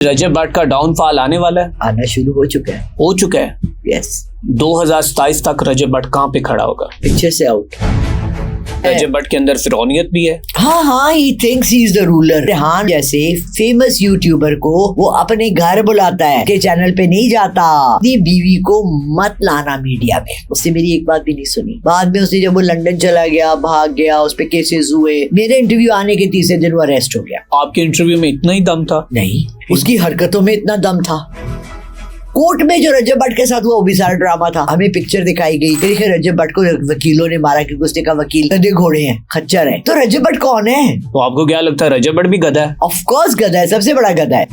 रजब भट्ट का डाउनफॉल आने वाला है, आना शुरू हो चुका है। यस 2027 तक रजब भट्ट कहाँ पे खड़ा होगा? पिक्चर से आउट। रजब भट्ट के अंदर फिरौनियत भी है। हाँ, he thinks he is the ruler. Rehan जैसे फेमस यूट्यूबर को वो अपने घर बुलाता है, के चैनल पे नहीं जाता। अपनी बीवी को मत लाना मीडिया में। उससे मेरी एक बात भी नहीं सुनी। बाद में उसने जब वो लंदन चला गया, भाग गया, उस पे केसेस हुए, मेरे इंटरव्यू आने के तीसरे दिन वो अरेस्ट हो गया। आपके इंटरव्यू में इतना ही दम था? नहीं, उसकी हरकतों में इतना दम था। कोर्ट में जो रजब भट्ट के साथ हुआ वो भी सारा ड्रामा था। हमें पिक्चर दिखाई गई, देखिए रजब भट्ट को वकीलों ने मारा क्योंकि उसने कहा वकील गधे घोड़े हैं, खच्चर है। तो रजब भट्ट कौन है? तो आपको क्या लगता है रजब भट्ट भी गधा है? ऑफ कोर्स गधा है, सबसे बड़ा गधा है।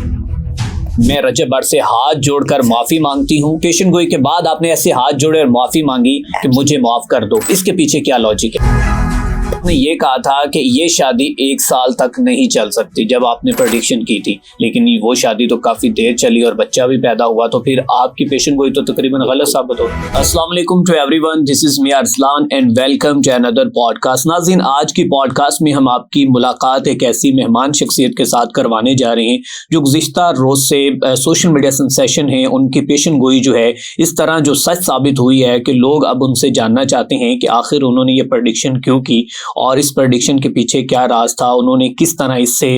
मैं रजब भट्ट से हाथ जोड़कर माफी मांगती हूँ। पेशन गोई के बाद आपने ऐसे हाथ जोड़े और माफी मांगी कि मुझे माफ कर दो, इसके पीछे क्या लॉजिक है? आपने ये कहा था कि ये शादी 1 साल तक नहीं चल सकती जब आपने प्रेडिक्शन की थी, लेकिन वो शादी तो काफी देर चली और बच्चा भी पैदा हुआ, तो फिर आपकी पेशन गोई तो तकरीबन गलत साबित हो। अस्सलाम वालेकुम to everyone, this is me Arsalan and welcome to another podcast. नाज़रीन, आज की पॉडकास्ट में हम आपकी मुलाकात एक ऐसी मेहमान शख्सियत के साथ करवाने जा रहे हैं जो गुज़िश्ता रोज से सोशल मीडिया सेंसेशन है। उनकी पेशन गोई जो है इस तरह जो सच साबित हुई है कि लोग अब उनसे जानना चाहते हैं कि आखिर उन्होंने ये प्रेडिक्शन क्यों की और इस प्रेडिक्शन के पीछे क्या राज था। उन्होंने किस तरह इससे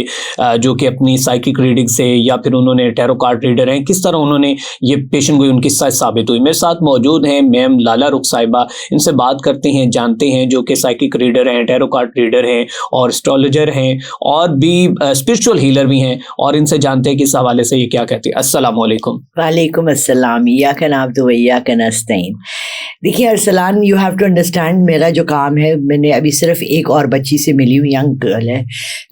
जो कि अपनी साइकिक रीडिंग से या फिर उन्होंने टैरो कार्ड रीडर हैं, किस तरह उन्होंने ये पेशन गोई उनकी सच साबित हुई। मेरे साथ मौजूद हैं मैम लाला रुख साहिबा। इनसे बात करते हैं, जानते हैं, जो कि साइकिक रीडर हैं, टैरो कार्ड रीडर हैं और एस्ट्रोलॉजर हैं और भी स्पिरिचुअल हीलर भी हैं, और इनसे जानते हैं कि इस हवाले से ये क्या कहते हैं। अस्सलाम वालेकुम। वालेकुम अस्सलाम। इय्याका नअब्दु व इय्याका नस्तईन। देखिए Arsalan, you have to understand, मेरा जो काम है, मैंने अभी सिर्फ एक और बच्ची से मिली हूँ, यंग गर्ल है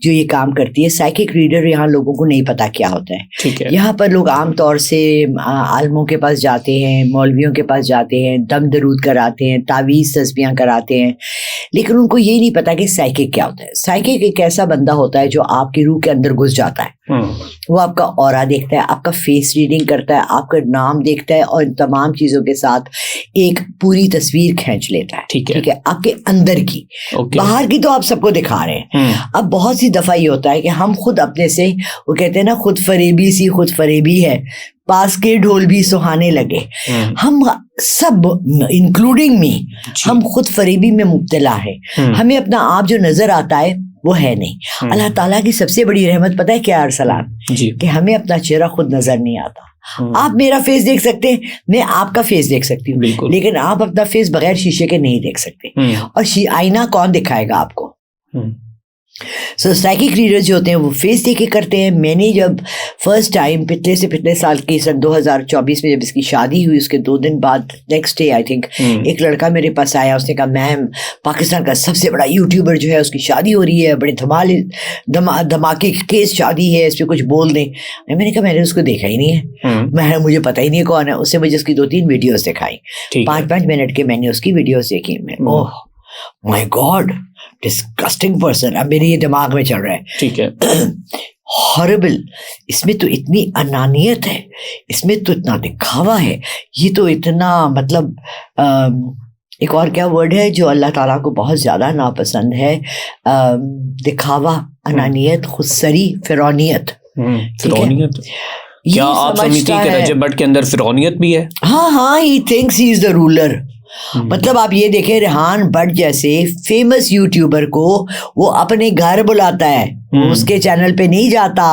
जो ये काम करती है। साइकिक रीडर यहाँ लोगों को नहीं पता क्या होता है। ठीक है। यहाँ पर लोग आम तौर से आलमों के पास जाते हैं, मौलवियों के पास जाते हैं, दम दरूद कराते हैं, तावीज़ तस्बीहां कराते हैं, लेकिन उनको ये नहीं पता कि साइकिक क्या होता है। साइकिक एक ऐसा बंदा होता है जो आपकी रूह के अंदर घुस जाता है। वो आपका ऑरा देखता है, आपका फेस रीडिंग करता है, आपका नाम देखता है और इन तमाम चीज़ों के साथ एक पूरी तस्वीर खींच लेता है। ठीक है, आपके अंदर की। बाहर की तो आप सबको दिखा रहे हैं। अब बहुत सी दफ़ा ये होता है कि हम खुद अपने से, वो कहते हैं ना, खुद फरेबी सी खुद फरेबी है, पास के ढोल भी सुहाने लगे। हम सब इंक्लूडिंग मी, हम खुद फरेबी में मुब्तला है। हमें अपना आप जो नजर आता है वो है नहीं। अल्लाह ताला की सबसे बड़ी रहमत पता है क्या अरसलान? कि हमें अपना चेहरा खुद नजर नहीं आता। आप मेरा फेस देख सकते हैं, मैं आपका फेस देख सकती हूँ, लेकिन आप अपना फेस बगैर शीशे के नहीं देख सकते। और आईना कौन दिखाएगा आपको? सो साइकिक रीडर्स जो होते हैं वो फेस देख के करते हैं। मैंने जब फर्स्ट टाइम पिछले साल की सन 2024 में जब इसकी शादी हुई, उसके 2 दिन बाद नेक्स्ट डे आई थिंक एक लड़का मेरे पास आया। उसने कहा मैम, पाकिस्तान का सबसे बड़ा यूट्यूबर जो है उसकी शादी हो रही है, बड़े धमाके केस शादी है, इस पर कुछ बोल दें। मैंने कहा मैंने उसको देखा ही नहीं है, मुझे पता ही नहीं कौन है। उससे मुझे उसकी 2-3 वीडियोज दिखाई, 5-5 मिनट के मैंने उसकी वीडियोज देखी। मैं oh my God, disgusting person. अब मेरे ये दिमाग में चल रहा है, ठीक है, हॉरिबल। इसमें तो इतनी अनानियत है, इसमें तो इतना दिखावा है, ये तो इतना मतलब एक और क्या वर्ड है जो अल्लाह ताला को बहुत ज़्यादा नापसंद है? दिखावा, अनानियत, खुदसरी, फिरौनियत। फिरौनियत क्या आप समझती हैं कि रजब भट्ट के अंदर फिरौनियत भी है? हाँ, he thinks he is the ruler. मतलब आप ये देखें, रेहान भट्ट जैसे फेमस यूट्यूबर को वो अपने घर बुलाता है, वो उसके चैनल पे नहीं जाता।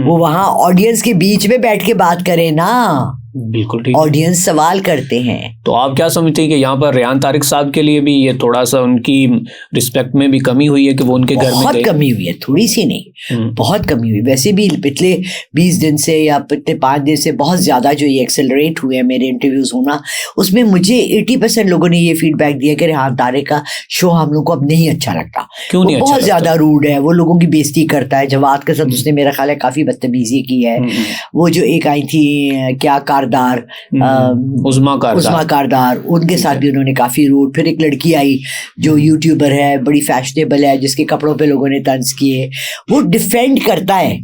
वो वहां ऑडियंस के बीच में बैठ के बात करे ना। बिल्कुल ठीक। ऑडियंस सवाल करते हैं। तो आप क्या समझते हैं कि यहाँ पर रेहान तारिक साहब के लिए भी ये थोड़ा सा उनकी रिस्पेक्ट में भी कमी हुई है कि वो उनके घर में बहुत कमी हुई है, थोड़ी सी नहीं, बहुत कमी हुई। वैसे भी पिछले 20 दिन से या पिछले 5 दिन से बहुत ज्यादा जो ये एक्सेलरेट हुए हैं मेरे इंटरव्यूज होना, उसमें मुझे 80% लोगों ने ये फीडबैक दिया कि रेहान तारिक का शो हम लोग को अब नहीं अच्छा लगता। क्यों नहीं? बहुत ज्यादा रूड है, वो लोगों की बेइज्जती करता है। जवाद के साथ उसने मेरा ख्याल है काफी बदतमीजी की है। वो जो एक आई थी क्या उज़्मा कारदार, उनके साथ भी उन्होंने काफी रूड। फिर एक लड़की आई जो यूट्यूबर है, बड़ी फैशनेबल है, जिसके कपड़ों पे लोगों ने तंज किए। वो डिफेंड करता है,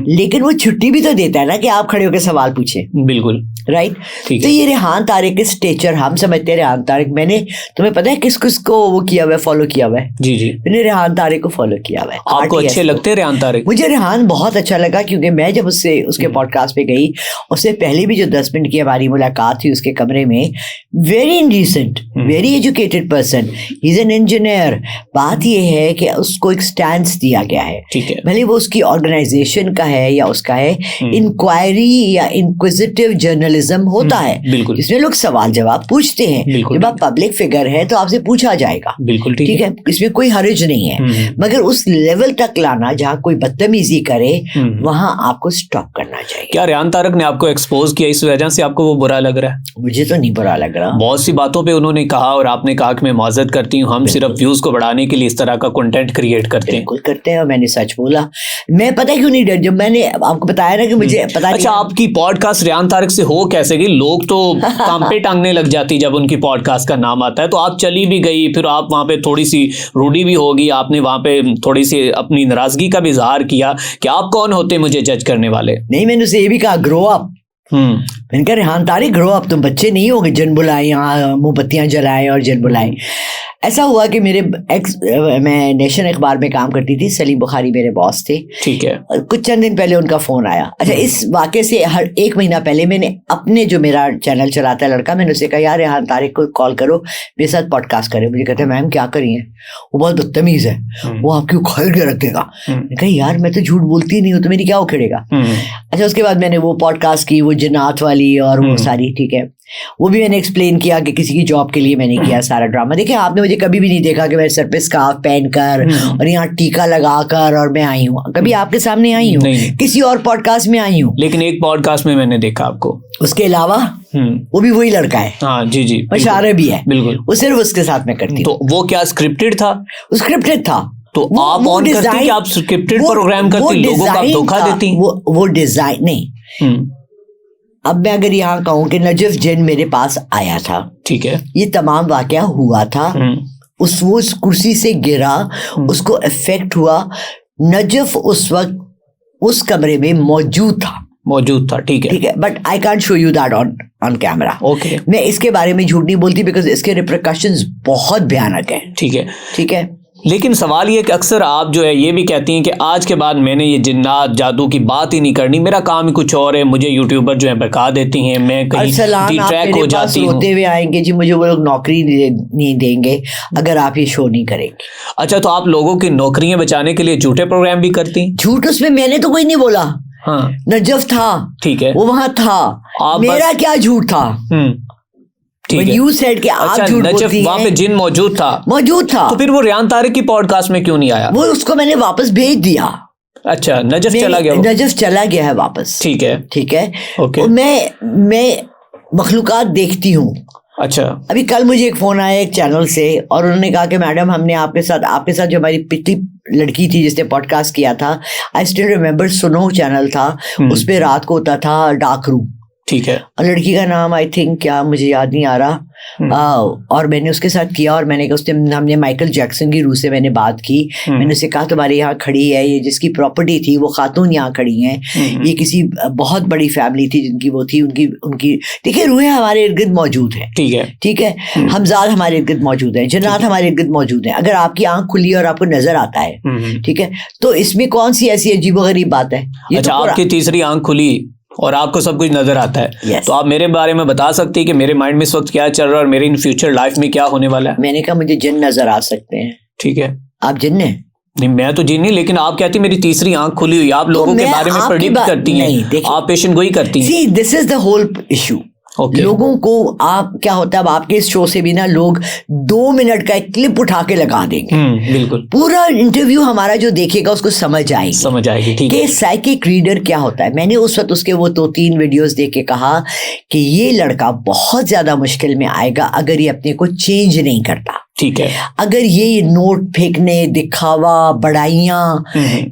लेकिन वो छुट्टी भी तो देता है ना कि आप खड़े होकर सवाल पूछे। बिल्कुल। राइट। ठीक तो है। ये रेहान तारिक के स्टेचर हम समझते हैं। रेहान तारिक मैंने, तुम्हें पता है किस किस को वो किया हुआ है, फॉलो किया हुआ है? जी जी। मैंने रेहान तारिक को फॉलो किया हुआ है। आपको RTS अच्छे को। लगते हैं रेहान तारिक? मुझे रेहान बहुत अच्छा लगा, क्योंकि मैं जब उसके पॉडकास्ट पे गई, उससे पहले भी जो 10 मिनट की हमारी मुलाकात थी उसके कमरे में, very indecent, very educated person, he is an engineer. बात ये है कि उसको एक स्टैंड दिया गया है, ठीक है। भले वो उसकी ऑर्गेनाइजेशन का है या उसका है, इंक्वायरी या इंक्विजिटिव जर्नलिज्म होता है, बिल्कुल। जिसमें लोग सवाल जवाब पूछते हैं। बिल्कुल। जब आप पब्लिक फिगर है तो आपसे पूछा जाएगा, बिल्कुल ठीक है, इसमें कोई हर्ज नहीं है। मगर उस लेवल तक लाना जहाँ कोई बदतमीजी करे, वहां आपको स्टॉप करना चाहिए। क्या रेहान तारिक ने आपको एक्सपोज किया, इस वजह से आपको वो बुरा लग रहा है? मुझे तो नहीं बुरा लग रहा। बहुत सी बातों पे उन्होंने कहा और आपने कहा कि मैं माजरत करती हूँ, हम सिर्फ व्यूज को बढ़ाने के लिए इस तरह का कंटेंट क्रिएट करते हैं। बिल्कुल करते हैं, और मैंने सच बोला। मैं पता है क्यों नहीं डर, जब मैंने आपको बताया ना कि मुझे पता अच्छा, आपकी पॉडकास्ट रेहान तारिक से हो कैसे गई? लोग तो काम पे टांगने लग जाती जब उनकी पॉडकास्ट का नाम आता है। तो आप चली भी गई, फिर आप वहां पे थोड़ी सी रूडी भी होगी, आपने वहां पे थोड़ी सी अपनी नाराजगी का भी इजहार किया कि आप कौन होते मुझे जज करने वाले? नहीं, मैंने उसे ये भी कहा ग्रो अप। मैंने कहा रेहान तारिक ग्रो अप, तुम बच्चे नहीं होगे, जन बुलाए यहाँ मोमबत्तियां जलाएं और जन बुलाएं। ऐसा हुआ कि मैं नेशन अखबार में काम करती थी, सलीम बुखारी मेरे बॉस थे, ठीक है। कुछ चंद दिन पहले उनका फोन आया। अच्छा, इस वाक़े से हर 1 महीना पहले मैंने अपने जो मेरा चैनल चलाता है लड़का, मैंने उसे कहा यार रेहान तारिक को कॉल करो, मेरे साथ पॉडकास्ट करे। मुझे कहते हैं मैम क्या करिए, वो बहुत बदतमीज है, वो आपकी उखाड़ के रख देगा। मैंने कहा यार मैं तो झूठ बोलती नहीं हूँ, तो मेरी क्या उखेड़ेगा। अच्छा, उसके बाद मैंने वो पॉडकास्ट की, वो जन्नात वाली और वो सारी, ठीक है, वो भी मैंने एक्सप्लेन किया कि किसी की जॉब के लिए मैंने किया सारा ड्रामा। देखिए, आपने मुझे कभी भी नहीं देखा कि मैं सर पे स्कार्फ पहनकर और यहाँ टीका लगाकर और मैं आई हूँ। कभी आपके सामने आई हूँ, किसी और पॉडकास्ट में आई हूँ, लेकिन एक पॉडकास्ट में मैंने देखा आपको। उसके अलावा वो भी वही लड़का है। हाँ जी जी, मशारे भी है, बिल्कुल। वो सिर्फ उसके साथ में करती। तो वो क्या स्क्रिप्टेड था? स्क्रिप्टेड था। तो आप ऑन करती कि आप स्क्रिप्टेड प्रोग्राम करती, लोगों को आप धोखा देती? वो डिजाइन नहीं। अब मैं अगर यहाँ कहूँ कि नजफ जैन मेरे पास आया था, ठीक है, ये तमाम वाकया हुआ था, वो उस कुर्सी से गिरा, उसको इफेक्ट हुआ, नजफ उस वक्त उस कमरे में मौजूद था, ठीक है, but I can't show you that on camera. Okay, मैं इसके बारे में झूठ नहीं बोलती, बिकॉज इसके रिपरकशंस बहुत भयानक है। ठीक है। लेकिन सवाल ये कि अक्सर आप जो है ये भी कहती हैं कि आज के बाद मैंने ये जिन्नात जादू की बात ही नहीं करनी, मेरा काम ही कुछ और है, मुझे यूट्यूबर जो है बहका देती हैं, मैं कहीं डिट्रैक्ट हो जाती हूँ। रोते हुए आएंगे जी, मुझे वो लोग नौकरी नहीं देंगे अगर आप ये शो नहीं करेंगे। अच्छा, तो आप लोगों की नौकरियां बचाने के लिए झूठे प्रोग्राम भी करती? झूठ उसमें मैंने तो कोई नहीं बोला। हाँ, नजफ था, ठीक है, वो वहां था, मेरा क्या झूठ था। You said कि आप झूठ बोलती हैं। वहाँ पे जिन मौजूद था। तो फिर वो रेहान तारिक की पॉडकास्ट में क्यों नहीं आया? वो उसको मैंने वापस भेज दिया। अच्छा, नजफ चला गया? नजफ चला गया है वापस। ठीक है। ओके। मैं मखलूकात देखती हूँ। अच्छा, अभी कल मुझे एक फोन आया एक चैनल से, और उन्होंने कहा कि मैडम हमने आपके साथ जो हमारी पिछली लड़की थी जिसने पॉडकास्ट किया था, आई स्टिल रिमेम्बर, सुनो चैनल था, उस पे रात को होता था डार्क रूम। ठीक है, और लड़की का नाम आई थिंक क्या मुझे याद नहीं आ रहा, और मैंने उसके साथ किया, और मैंने हमने माइकल जैक्सन की रूह से मैंने बात की। मैंने उसे कहा तुम्हारे यहाँ खड़ी है, ये जिसकी प्रॉपर्टी थी वो खातून यहाँ खड़ी हैं, ये किसी बहुत बड़ी फैमिली थी जिनकी वो थी, उनकी देखिए रूहें हमारे इर्द गिर्द मौजूद है। ठीक है, हमजाद हमारे इर्द गिर्द मौजूद है, जन्नात हमारे इर्द गिर्द मौजूद है। अगर आपकी आंख खुली है और आपको नजर आता है, ठीक है, तो इसमें कौन सी ऐसी अजीबोगरीब बात है? अच्छा, आपकी तीसरी आंख खुली और आपको सब कुछ नजर आता है। yes. तो आप मेरे बारे में बता सकती है कि मेरे माइंड में इस वक्त क्या चल रहा है और मेरे इन फ्यूचर लाइफ में क्या होने वाला है? मैंने कहा मुझे जिन नजर आ सकते हैं। ठीक है, आप जिन हैं? नहीं, मैं तो जिन नहीं, लेकिन आप कहती मेरी तीसरी आंख खुली हुई, आप लोगों के बारे में प्रेडिक्ट करती हैं, आप पेशेंट गोई करती हैं। See, this is the whole issue. लोगों को आप क्या होता है, अब आपके इस शो से भी ना लोग 2 मिनट का एक क्लिप उठा के लगा देंगे। बिल्कुल, पूरा इंटरव्यू हमारा जो देखेगा उसको समझ आएगी ठीक है। साइकिक रीडर क्या होता है। मैंने उस वक्त उसके वो 2-3 वीडियोस देख के कहा कि ये लड़का बहुत ज्यादा मुश्किल में आएगा अगर ये अपने को चेंज नहीं करता। ठीक है, अगर ये नोट फेंकने, दिखावा, बड़ाइयाँ,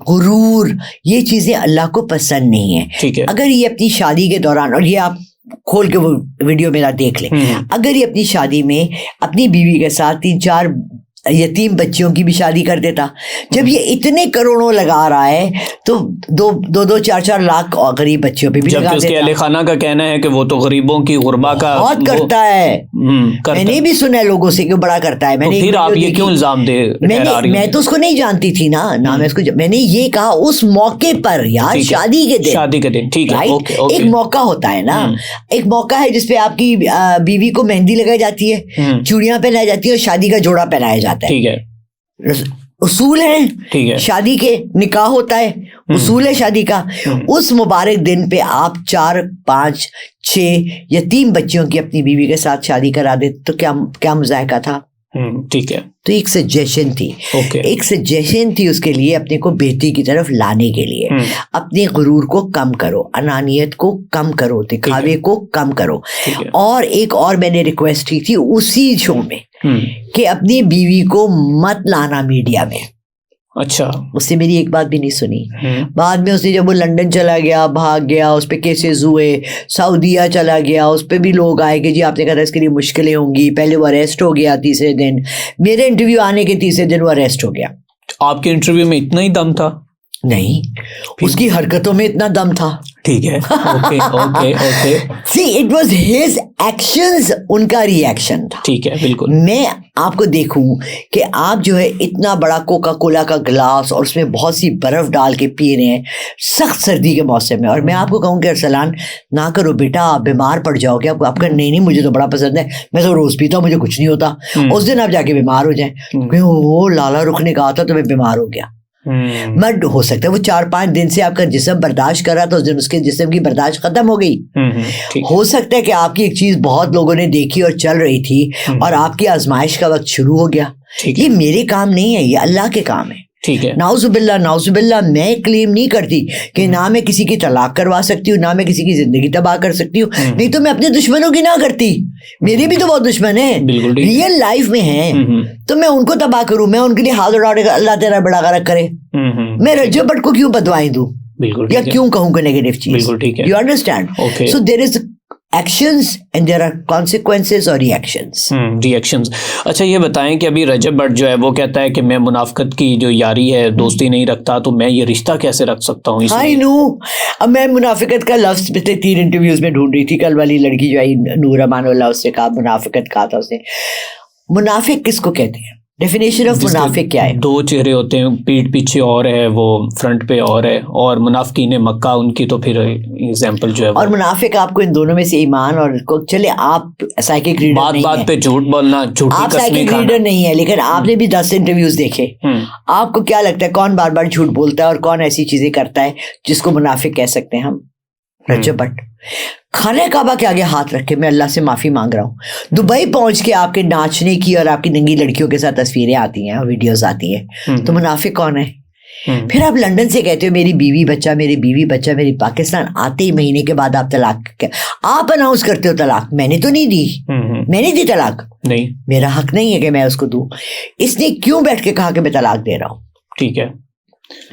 गुरूर, ये चीजें अल्लाह को पसंद नहीं है। ठीक है, अगर ये अपनी शादी के दौरान, और ये आप खोल के वो वीडियो मेरा देख लें, अगर ये अपनी शादी में अपनी बीवी के साथ 3-4 यतीम बच्चियों की भी शादी कर देता। जब ये इतने करोड़ों लगा रहा है तो दो 4 लाख गरीब बच्चियों पे भी लगा देता। अली खाना का कहना है कि वो तो गरीबों की गुरबा का बहुत करता है। मैंने भी सुना है लोगों से कि बड़ा करता है। मैंने तो फिर आप ये क्यों इल्जाम दे? मैं तो उसको नहीं जानती थी ना मैं उसको, मैंने ये कहा उस मौके पर यार, शादी के दिन, ठीक है, एक मौका होता है ना, एक मौका है जिसपे आपकी बीवी को मेहंदी लगाई जाती है, चूड़ियां पहनाई जाती है और शादी का जोड़ा पहनाया जाता है। ठीक है, उसूल है, ठीक है, शादी के निकाह होता है, उसूल है शादी का। उस मुबारक दिन पे आप 4, 5, 6 यतीम बच्चियों की अपनी बीवी के साथ शादी करा दे तो क्या मुजायका था? ठीक है। तो एक सजेशन थी, एक सजेशन थी उसके लिए, अपने को बेटी की तरफ लाने के लिए। अपने गुरूर को कम करो, अनानियत को कम करो, दिखावे को कम करो। और एक और मैंने रिक्वेस्ट की थी उसी शो में कि अपनी बीवी को मत लाना मीडिया में। अच्छा, उससे मेरी एक बात भी नहीं सुनी। बाद में उसने जब वो लंदन चला गया, भाग गया, उस पर केसेस हुए, सऊदीया चला गया, उस पर भी लोग आए कि जी आपने कहा था इसके लिए मुश्किलें होंगी। पहले वो अरेस्ट हो गया तीसरे दिन, मेरे इंटरव्यू आने के तीसरे दिन वो अरेस्ट हो गया। आपके इंटरव्यू में इतना ही दम था? नहीं, उसकी हरकतों में इतना दम था। ठीक है, okay. See it was his actions, उनका रिएक्शन था। ठीक है, बिल्कुल। मैं आपको देखूं कि आप जो है इतना बड़ा कोका कोला का गिलास और उसमें बहुत सी बर्फ डाल के पी रहे हैं सख्त सर्दी के मौसम में, और मैं आपको कहूँ कि अरसलान ना करो बेटा, आप बीमार पड़ जाओगे। आपका नहीं मुझे तो बड़ा पसंद है, मैं तो रोज पीता हूँ, मुझे कुछ नहीं होता। उस दिन आप जाके बीमार हो जाए, वो लाला रुख ने कहा था तो मैं बीमार हो गया। मत हो सकता है वो 4-5 दिन से आपका जिस्म बर्दाश्त कर रहा था, उस दिन उसके जिस्म की बर्दाश्त खत्म हो गई। हो सकता है कि आपकी एक चीज बहुत लोगों ने देखी और चल रही थी और आपकी आजमाइश का वक्त शुरू हो गया। ये मेरे काम नहीं है, ये अल्लाह के काम है। ठीक है, नाउजुबिल्ला। मैं क्लेम नहीं करती कि ना मैं किसी की तलाक करवा सकती हूँ, ना मैं किसी की जिंदगी तबाह कर सकती हूँ। नहीं तो मैं अपने दुश्मनों की ना करती, मेरे भी तो बहुत दुश्मन है, रियल लाइफ में है, तो मैं उनको तबाह करूँ, मैं उनके लिए हाथ उठाने का अल्लाह तेरा बड़ा गरक करे। मैं रजब भट्ट को क्यों बदवाएं दूं या क्यों कहूँ कोई नेगेटिव चीज? You understand? So there is actions and there are consequences or reactions. अच्छा, ये बताएं कि अभी रजब भट्ट जो है वो कहता है कि मैं मुनाफिकत की जो यारी है, दोस्ती नहीं रखता, तो मैं ये रिश्ता कैसे रख सकता हूँ? I know, अब मैं मुनाफिकत का लफ्ज पिछले 3 इंटरव्यूज में ढूंढ रही थी। कल वाली लड़की जो आई नूर अमानुल्लाह, उससे कहा मुनाफिकत कहा था उसने। मुनाफिक किसको कहते हैं? डेफिनेशन ऑफ मुनाफिक क्या है? 2 चेहरे होते हैं, पीठ पीछे और है, वो फ्रंट पे और है, और मुनाफिकीन मक्का उनकी तो फिर एग्जांपल जो है। और मुनाफिक आपको इन दोनों में से ईमान और चले, आप साइकिक रीडर नहीं है, बात पे झूठ बोलना, आप साइकिक रीडर नहीं है, लेकिन आपने भी 10 इंटरव्यूज देखे। आपको क्या लगता है कौन बार बार झूठ बोलता है और कौन ऐसी चीजें करता है जिसको मुनाफिक कह सकते हैं हम? रजब भट्ट खाने काबा के आगे हाथ रख के मैं अल्लाह से माफी मांग रहा हूँ। दुबई पहुंच के आपके नाचने की और आपकी नंगी लड़कियों के साथ तस्वीरें आती हैं और वीडियोस आती हैं, तो मुनाफिक कौन है? फिर आप लंदन से कहते हो मेरी बीवी बच्चा, मेरी पाकिस्तान आते ही महीने के बाद आप तलाक, आप अनाउंस करते हो तलाक। मैंने तो नहीं दी, मैंने दी तलाक नहीं, मेरा हक नहीं है कि मैं उसको दूं। इसने क्यों बैठ के कहा कि मैं तलाक दे रहा हूँ? ठीक है,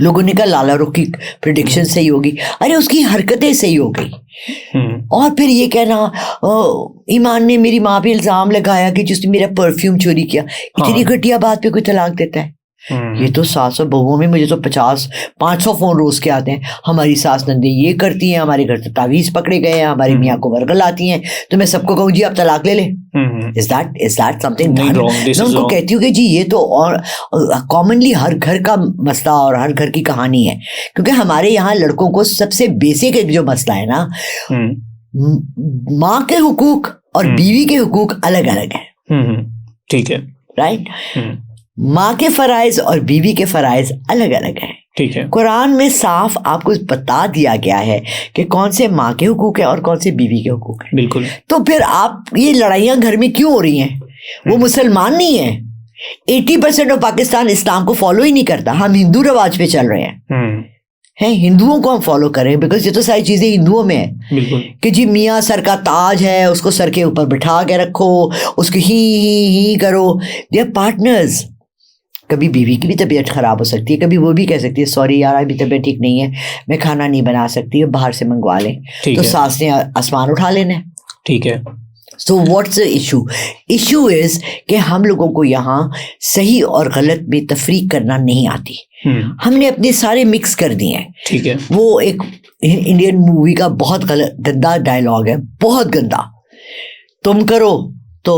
लोगों ने कहा लाला रुख की प्रेडिक्शन सही होगी, अरे उसकी हरकतें सही हो गई। और फिर ये कहना ईमान ने मेरी माँ पे इल्जाम लगाया कि जिसने मेरा परफ्यूम चोरी किया। इतनी घटिया बात पे कोई तलाक देता है? ये तो 700 बहुओं में मुझे तो 500 फोन रोज के आते हैं, हमारी सास नंदे ये करती हैं, हमारे घर से तावीज पकड़े गए हैं, हमारी मियाँ को वर्गल आती हैं, तो मैं सबको कहूँ जी आप तलाक ले लें? Is that something? मैं उनको कहती हूँ कि जी ये तो और कॉमनली हर घर का मसला और हर घर की कहानी है, क्योंकि हमारे यहाँ लड़कों को सबसे बेसिक एक जो मसला है ना, माँ के हुकूक और बीवी के हुकूक अलग अलग है। ठीक है, राइट? माँ के फराइज और बीवी के फराइज अलग अलग हैं। ठीक है, कुरान में साफ आपको बता दिया गया है कि कौन से माँ के हुकूक है और कौन से बीवी के हुकूक है। बिल्कुल। तो फिर आप ये लड़ाइयाँ घर में क्यों हो रही हैं? वो मुसलमान नहीं है। 80% ऑफ पाकिस्तान इस्लाम को फॉलो ही नहीं करता, हम हिंदू रिवाज पे चल रहे हैं। हिंदुओं को हम फॉलो करें, बिकॉज ये तो सारी चीजें हिंदुओं में है कि जी मियाँ सर का ताज है, उसको सर के ऊपर बिठा के रखो, उसको ही करो। They are partners. कभी बीवी की भी तबीयत खराब हो सकती है, कभी वो भी कह सकती है सॉरी यार अभी तबीयत ठीक नहीं है, मैं खाना नहीं बना सकती, बाहर से मंगवा लें, तो सास ने आसमान उठा लेना है। ठीक है, so what's the issue? Issue is कि हम लोगों को यहाँ सही और गलत में तफरीक करना नहीं आती। हमने अपने सारे मिक्स कर दिए हैं। ठीक है। वो एक इंडियन मूवी का बहुत गंदा डायलॉग है, बहुत गंदा। तुम करो तो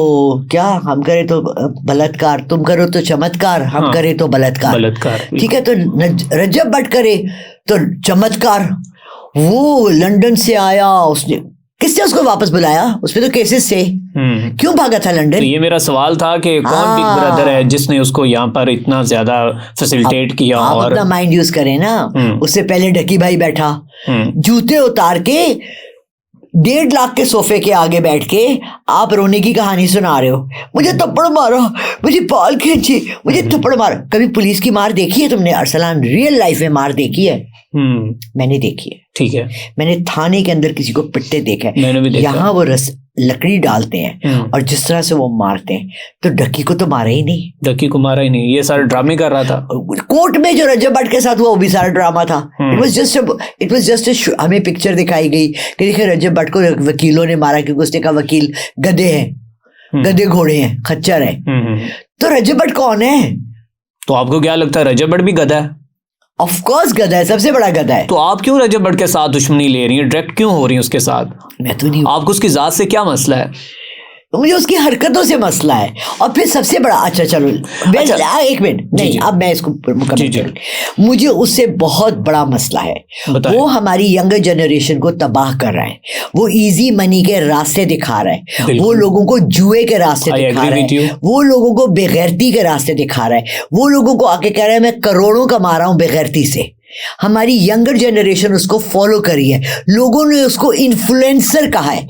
क्या, हम करें तो बलात्कार, तुम करो तो चमत्कार, हम करें तो बलात्कार। ठीक है, तो रजब भट्ट करे तो चमत्कार। वो लंदन से आया, उसने किसने उसको वापस बुलाया? उसपे तो केसेस थे, क्यों भागा था लंदन? तो ये मेरा सवाल था कि कौन बिग ब्रदर है जिसने उसको यहाँ पर इतना ज्यादा फैसिलिटेट किया? और अपना माइंड यूज करें ना। उससे पहले ढकी भाई बैठा, जूते उतार के 1.5 लाख के सोफे के आगे बैठ के आप रोने की कहानी सुना रहे हो। मुझे थप्पड़ मारा, मुझे बाल खींचे, मुझे थप्पड़ मारा। कभी पुलिस की मार देखी है तुमने? अरसलान रियल लाइफ में मार देखी है? मैंने देखी है। ठीक है। मैंने थाने के अंदर किसी को पिटते देखा है। मैंने भी देखा। यहाँ वो लकड़ी डालते हैं और जिस तरह से वो मारते हैं, तो ढक्की को तो मारा ही नहीं। ढक्की को मारा ही नहीं, ये सारा ड्रामे कर रहा था। कोर्ट में जो रजब भट्ट के साथ हुआ वो भी सारा ड्रामा था। इट वाज जस्ट हमें पिक्चर दिखाई गई कि देखिए रजब भट्ट को वकीलों ने मारा क्योंकि उसने कहा वकील गधे हैं, गधे घोड़े हैं, खच्चर हैं। तो रजब भट्ट कौन है? तो आपको क्या लगता है रजब भट्ट भी गधा है? ऑफ कोर्स गधा है, सबसे बड़ा गधा है। तो आप क्यों रजब भट्ट के साथ दुश्मनी ले रही हैं? डायरेक्ट क्यों हो रही हैं उसके साथ? मैं तो नहीं। आपको उसकी जात से क्या मसला है? मुझे उसकी हरकतों से मसला है। और फिर सबसे बड़ा, अच्छा चलो एक मिनट, नहीं अब मैं इसको मुकम्मल करूं। मुझे उससे बहुत बड़ा मसला है। वो हमारी यंगर जनरेशन को तबाह कर रहा है। वो इजी मनी के रास्ते दिखा रहा है, वो लोगों को जुए के रास्ते दिखा रहा है, वो लोगों को बेगैरती के रास्ते दिखा रहा है, वो लोगों को आके कह रहा है मैं करोड़ों कमा रहा हूं बेगैरती से। हमारी यंगर जनरेशन उसको फॉलो करी है। लोगों ने उसको इन्फ्लुएंसर कहा है।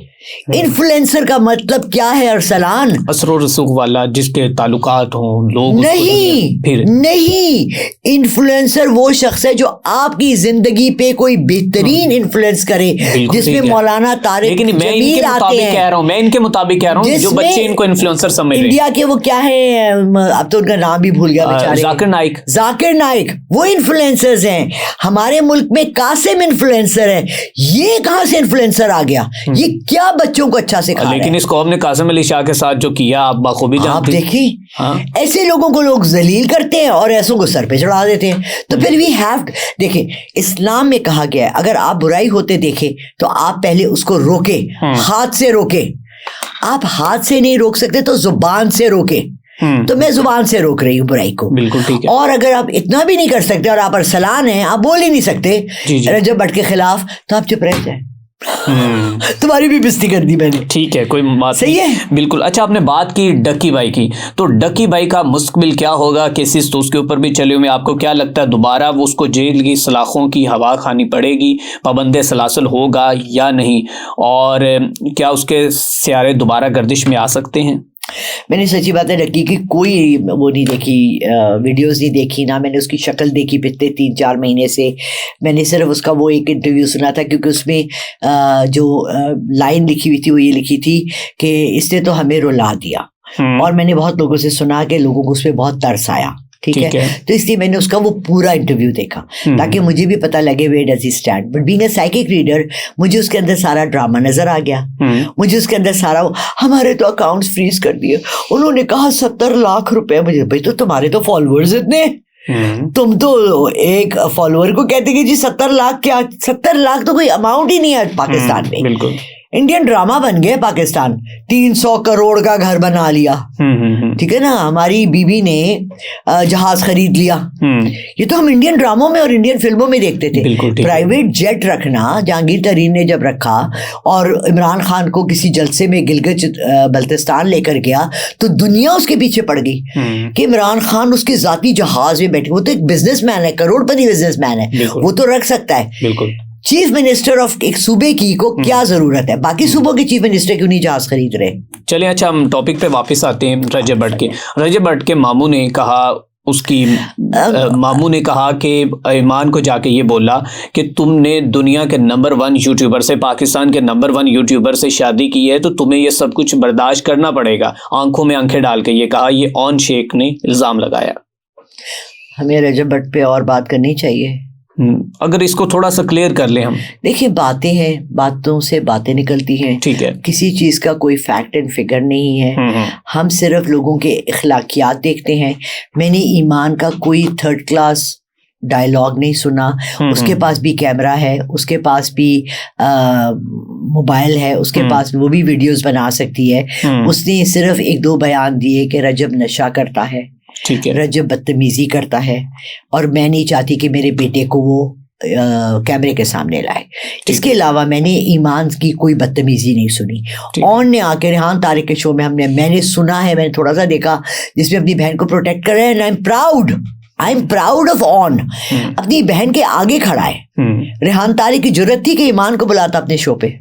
इन्फ्लुएंसर का मतलब क्या है अरसलान? असरो रसूख वाला, जिसके ताल्लुकात हों लोग। नहीं, फिर नहीं, इन्फ्लुएंसर वो शख्स है जो आपकी जिंदगी पे कोई बेहतरीन इन्फ्लुएंस करे, जिसमें मौलाना तारिक जमील आते हैं। मैं इनके मुताबिक कह रहा हूँ जो बच्चे इनको इन्फ्लुएंसर समझ रहे हैं। इंडिया के वो क्या है, अब तो उनका नाम भी भूल गया बेचारे, जाकिर नाइक, वो इन्फ्लुएंसर्स हैं। हमारे मुल्क में कासिम इन्फ्लुएंसर है। ये कहां से इन्फ्लुएंसर आ गया? ये क्या बच्चों को अच्छा सिखा रहा है? लेकिन इस कौम ने कासिम अली शाह के साथ जो किया आप बखूबी जानते हैं। देखिए, ऐसे लोगों को लोग जलील करते हैं और ऐसों को सर पे चढ़ा देते हैं। तो फिर वी हैव, देखिए इस्लाम में कहा गया है अगर आप बुराई होते देखे तो आप पहले उसको रोके, हाथ से रोके। आप हाथ से नहीं रोक सकते तो जुबान से रोके। तो मैं जुबान से रोक रही हूँ बुराई को। बिल्कुल ठीक है। और अगर आप इतना भी नहीं कर सकते और आप अरसलान हैं, आप बोल ही नहीं सकते रजब भट्ट के खिलाफ, तो आप चुप रह जाए। तुम्हारी भी बेइज्जती कर दी मैंने। ठीक है, कोई बात सही नहीं है। बिल्कुल। अच्छा, आपने बात की डक्की भाई की, तो डक्की भाई का मुस्तकबिल क्या होगा? केसेस तो उसके ऊपर भी चले हुए। आपको क्या लगता है दोबारा वो उसको जेल की सलाखों की हवा खानी पड़ेगी, पाबंदे सलासल होगा या नहीं? और क्या उसके सियारे दोबारा गर्दिश में आ सकते हैं? मैंने सच्ची बात है डक्की की कोई वो नहीं देखी, वीडियोस नहीं देखी, ना मैंने उसकी शक्ल देखी पिछले 3-4 महीने से। मैंने सिर्फ उसका वो एक इंटरव्यू सुना था, क्योंकि उसमें जो लाइन लिखी हुई थी वो ये लिखी थी कि इसने तो हमें रुला दिया। और मैंने बहुत लोगों से सुना कि लोगों को उस पर बहुत तरस आया। ठीक है, तो इसलिए मैंने उसका वो पूरा इंटरव्यू देखा ताकि मुझे भी पता लगे where does he stand. But being a psychic reader, मुझे उसके अंदर सारा ड्रामा नजर आ गया। मुझे उसके अंदर सारा, हमारे तो अकाउंट्स फ्रीज कर दिए, उन्होंने कहा 70 लाख रुपए। मुझे भाई तो तुम्हारे तो फॉलोअर्स इतने, तुम तो एक फॉलोअर को कहते कि जी 70 लाख क्या, 70 लाख तो कोई अमाउंट ही नहीं है पाकिस्तान में। बिल्कुल इंडियन ड्रामा बन गया पाकिस्तान। 300 करोड़ का घर बना लिया। ठीक है ना, हमारी बीबी ने जहाज खरीद लिया। ये तो हम इंडियन ड्रामों में और इंडियन फिल्मों में देखते थे। प्राइवेट जेट रखना जहांगीर तरीन ने जब रखा और इमरान खान को किसी जलसे में गिलगित बल्तिस्तान लेकर गया तो दुनिया उसके पीछे पड़ गई कि इमरान खान उसके जाती जहाज में बैठे। वो तो एक बिजनेसमैन है, करोड़पति बिजनेसमैन है, वो तो रख सकता है। बिल्कुल। चीफ मिनिस्टर ऑफ एक सूबे की को क्या जरूरत है? बाकी सूबों के चीफ मिनिस्टर क्यों नहीं जहाज खरीद रहे? चलिए, अच्छा हम टॉपिक पे वापस आते हैं। रजब भट्ट के मामू ने कहा, उसकी मामू ने कहा कि ईमान को जाके ये बोला कि तुमने दुनिया के नंबर 1 यूट्यूबर से, पाकिस्तान के नंबर 1 यूट्यूबर से शादी की है, तो तुम्हें ये सब कुछ बर्दाश्त करना पड़ेगा। आंखों में आंखें डाल के ये कहा। ये ऑन शेख ने इल्जाम लगाया। हमें रजब भट्ट पे और बात करनी चाहिए। अगर इसको थोड़ा सा क्लियर कर लें हम। देखिए, बातें हैं, बातों से बातें निकलती हैं, ठीक है। किसी चीज का कोई फैक्ट एंड फिगर नहीं है। हम सिर्फ लोगों के इखलाकियात देखते हैं। मैंने ईमान का कोई थर्ड क्लास डायलॉग नहीं सुना। उसके पास भी कैमरा है, उसके पास भी मोबाइल है, उसके पास वो भी वीडियोस बना सकती है। उसने सिर्फ एक दो बयान दिए कि रजब नशा करता है, ठीक है, रजब बदतमीजी करता है, और मैं नहीं चाहती कि मेरे बेटे को वो कैमरे के सामने लाए। इसके अलावा मैंने ईमान की कोई बदतमीजी नहीं सुनी। ऑन ने आके रेहान तारिक के शो में मैंने सुना है, मैंने थोड़ा सा देखा जिसमें अपनी बहन को प्रोटेक्ट कर रहे हैं। I am proud of on. अपनी बहन के आगे खड़ा है। रेहान तारिक की जरूरत थी कि ईमान को बुलाता अपने शो पे,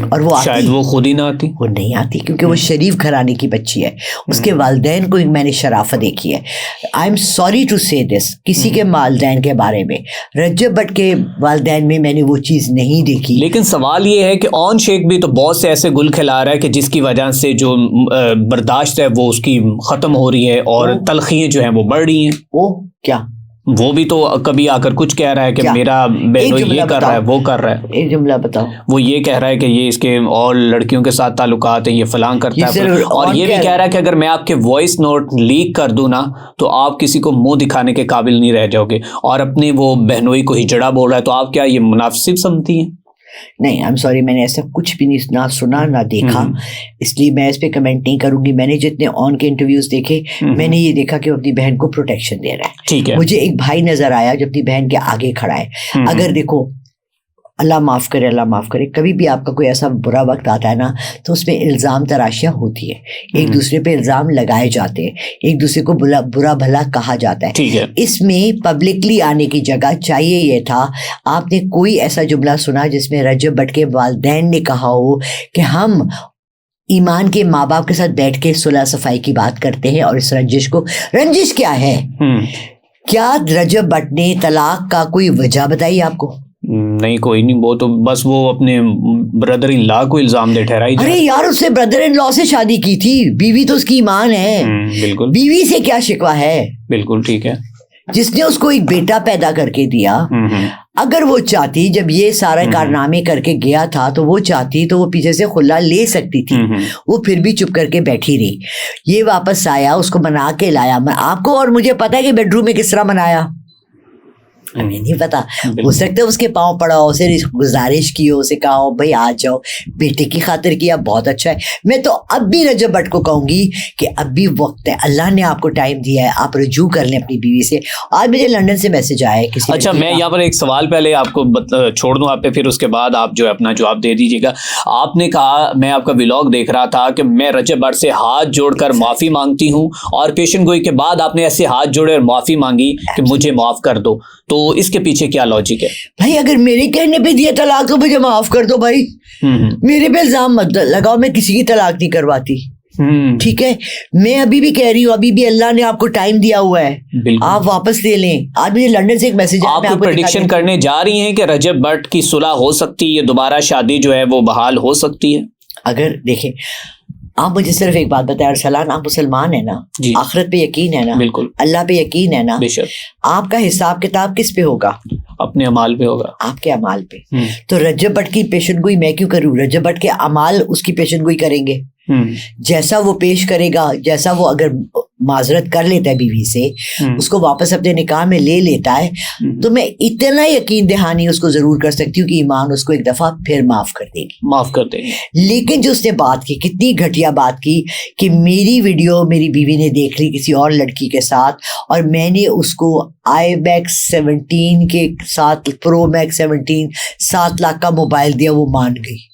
और वो शायद वो खुद ही ना आती। वो नहीं आती क्योंकि वो शरीफ घराने की बच्ची है। उसके वालदैन को मैंने शराफत देखी है। आई एम सॉरी टू से दिस, किसी के वालदैन के बारे में, रजब भट्ट के वालदैन में मैंने वो चीज़ नहीं देखी। लेकिन सवाल ये है कि ऑन शेख भी तो बहुत से ऐसे गुल खिला रहा है कि जिसकी वजह से जो बर्दाश्त है वो उसकी ख़त्म हो रही है और तलखियाँ जो हैं वो बढ़ रही हैं। वो क्या, वो भी तो कभी आकर कुछ कह रहा है कि मेरा बहनोई ये कर रहा है, वो कर रहा है। एक जुमला बताओ। वो ये कह रहा है कि ये इसके और लड़कियों के साथ ताल्लुकात है, ये फलां करता है, और ये भी कह रहा है कि अगर मैं आपके वॉइस नोट लीक कर दूं ना तो आप किसी को मुंह दिखाने के काबिल नहीं रह जाओगे, और अपनी वो बहनोई को हिजड़ा बोल रहा है। तो आप क्या ये मुनासिब समझती हैं? नहीं, आई एम सॉरी, मैंने ऐसा कुछ भी नहीं, ना सुना ना देखा, इसलिए मैं इस पे कमेंट नहीं करूंगी। मैंने जितने ऑन के इंटरव्यूज देखे, मैंने ये देखा कि वो अपनी बहन को प्रोटेक्शन दे रहा है। ठीक है। मुझे एक भाई नजर आया जो अपनी बहन के आगे खड़ा है। अगर देखो, अल्लाह माफ़ करे, अल्लाह माफ़ करे, कभी भी आपका कोई ऐसा बुरा वक्त आता है ना तो उसमें इल्ज़ाम तराशियाँ होती है, एक दूसरे पे इल्ज़ाम लगाए जाते हैं, एक दूसरे को बुरा भला कहा जाता है। ठीक है। इसमें पब्लिकली आने की जगह चाहिए ये था, आपने कोई ऐसा जुमला सुना जिसमें रजब भट्ट के वालिदैन ने कहा हो कि हम ईमान के माँ बाप के साथ बैठ के सुलह सफाई की बात करते हैं और इस रंजिश को, रंजिश क्या है? क्या रजब भट्ट ने तलाक का कोई वजह बताई आपको? नहीं, कोई नहीं, वो तो बस वो अपने ब्रदर इन लॉ को इल्जाम दे ठहराई। अरे यार, उसने ब्रदर इन लॉ से शादी की थी, बीवी तो उसकी ईमान है। बिल्कुल, बीवी से क्या शिकवा है? बिल्कुल ठीक है। जिसने उसको एक बेटा पैदा करके दिया, अगर वो चाहती, जब ये सारे कारनामे करके गया था तो वो चाहती तो वो पीछे से खुला ले सकती थी। वो फिर भी चुप करके बैठी रही। ये वापस आया, उसको मना के लाया। आपको और मुझे पता है कि बेडरूम में किस तरह मनाया, हमें नहीं पता। हो सकता है उसके पाँव पड़ा हो, उसे गुजारिश की हो, उसे कहा हो भाई आ जाओ, बेटे की खातिर किया, बहुत अच्छा है। मैं तो अब भी रजब भट्ट को कहूंगी कि अब भी वक्त है, अल्लाह ने आपको टाइम दिया है, आप रुजू कर लें अपनी बीवी से। आज मुझे लंदन से मैसेज आया है किसी। अच्छा, मैं यहाँ पर एक सवाल पहले आपको छोड़ दूँ आप पे, फिर उसके बाद आप जो है अपना जवाब दे दीजिएगा। आपने कहा, मैं आपका व्लॉग देख रहा था कि मैं रजब भट्ट से हाथ जोड़कर माफ़ी मांगती हूँ, और पेशन गोई के बाद आपने ऐसे हाथ जोड़े और माफ़ी मांगी कि मुझे माफ़ कर दो। तो इसके पीछे क्या लॉजिक है? भाई, अगर मेरे कहने पे दिया तलाक तो मुझे माफ कर दो भाई। मेरे पे इल्जाम मत लगाओ, मैं किसी की तलाक नहीं करवाती। ठीक है, मैं अभी भी कह रही हूँ, अभी भी अल्लाह ने आपको टाइम दिया हुआ है, आप वापस ले लें। आज मुझे लंदन से एक मैसेज आया। आप प्रेडिक्शन करने जा रही हैं कि रजब भट्ट की सुलह हो सकती है, दोबारा शादी जो है वो बहाल हो सकती है? अगर देखें, आप मुझे सिर्फ एक बात बताएं, अरसलान, आप मुसलमान है ना, आखिरत पे यकीन है ना? बिल्कुल। अल्लाह पे यकीन है ना? बेशक। आपका हिसाब किताब किस पे होगा? अपने अमाल पे होगा। आपके अमाल पे। तो रजब भट्ट की पेशेंटगोई मैं क्यों करूं? रजब भट्ट के अमाल उसकी पेशेंटगोई करेंगे। जैसा वो पेश करेगा, जैसा वो अगर माजरत कर लेता है बीवी से, उसको वापस अपने निकाह में ले लेता है, तो मैं इतना यकीन दहानी उसको जरूर कर सकती हूँ कि ईमान उसको एक दफा फिर माफ कर देगी। लेकिन जो उसने बात की, कितनी घटिया बात की कि मेरी वीडियो मेरी बीवी ने देख ली किसी और लड़की के साथ, और मैंने उसको iMac 17 के साथ Pro Max 17 7 लाख का मोबाइल दिया, वो मान गई।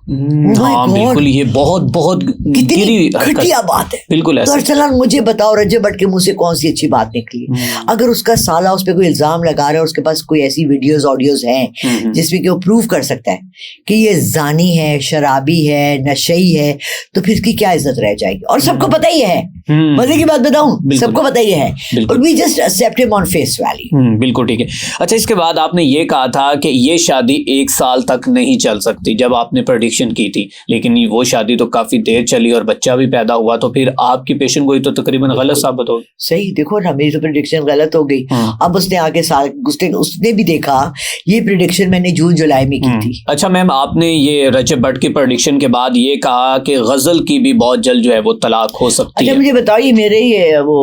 हाँ बिल्कुल, ये बहुत कितनी घटिया बात है। बिल्कुल ऐसा। तो चला मुझे बताओ, रजब भट्ट के मुंह से कौन सी अच्छी बात निकली? अगर उसका साला उस पर कोई इल्जाम लगा रहा है, उसके पास कोई ऐसी वीडियोस ऑडियोज हैं जिसमें कि वो प्रूव कर सकता है कि ये जानी है, शराबी है, नशई है, तो फिर इसकी क्या इज्जत रह जाएगी? और सबको पता ही है, मजे की बात बताऊं, सबको पता ही है, और we just accept him on face value. बिल्कुल ठीक है। अच्छा, इसके बाद आपने ये कहा था कि ये शादी 1 साल तक नहीं चल सकती, जब आपने प्रेडिक्शन प्रेडिक्शन की थी, लेकिन वो शादी तो काफी देर चली और बच्चा भी पैदा हुआ, तो फिर आपकी पेशेंट गोई तो तकरीबन गलत साबित हो गई। सही, देखो ना, मेरी तो प्रेडिक्शन गलत हो गई। अब उसने आके उसने भी देखा ये प्रेडिक्शन मैंने जून जुलाई में की थी। अच्छा मैम, आपने ये रजब भट्ट की प्रेडिक्शन के बाद ये कहा कि गजल की भी बहुत जल्द जो है वो तलाक हो सकती है। अच्छा मुझे बताइए, मेरे ये वो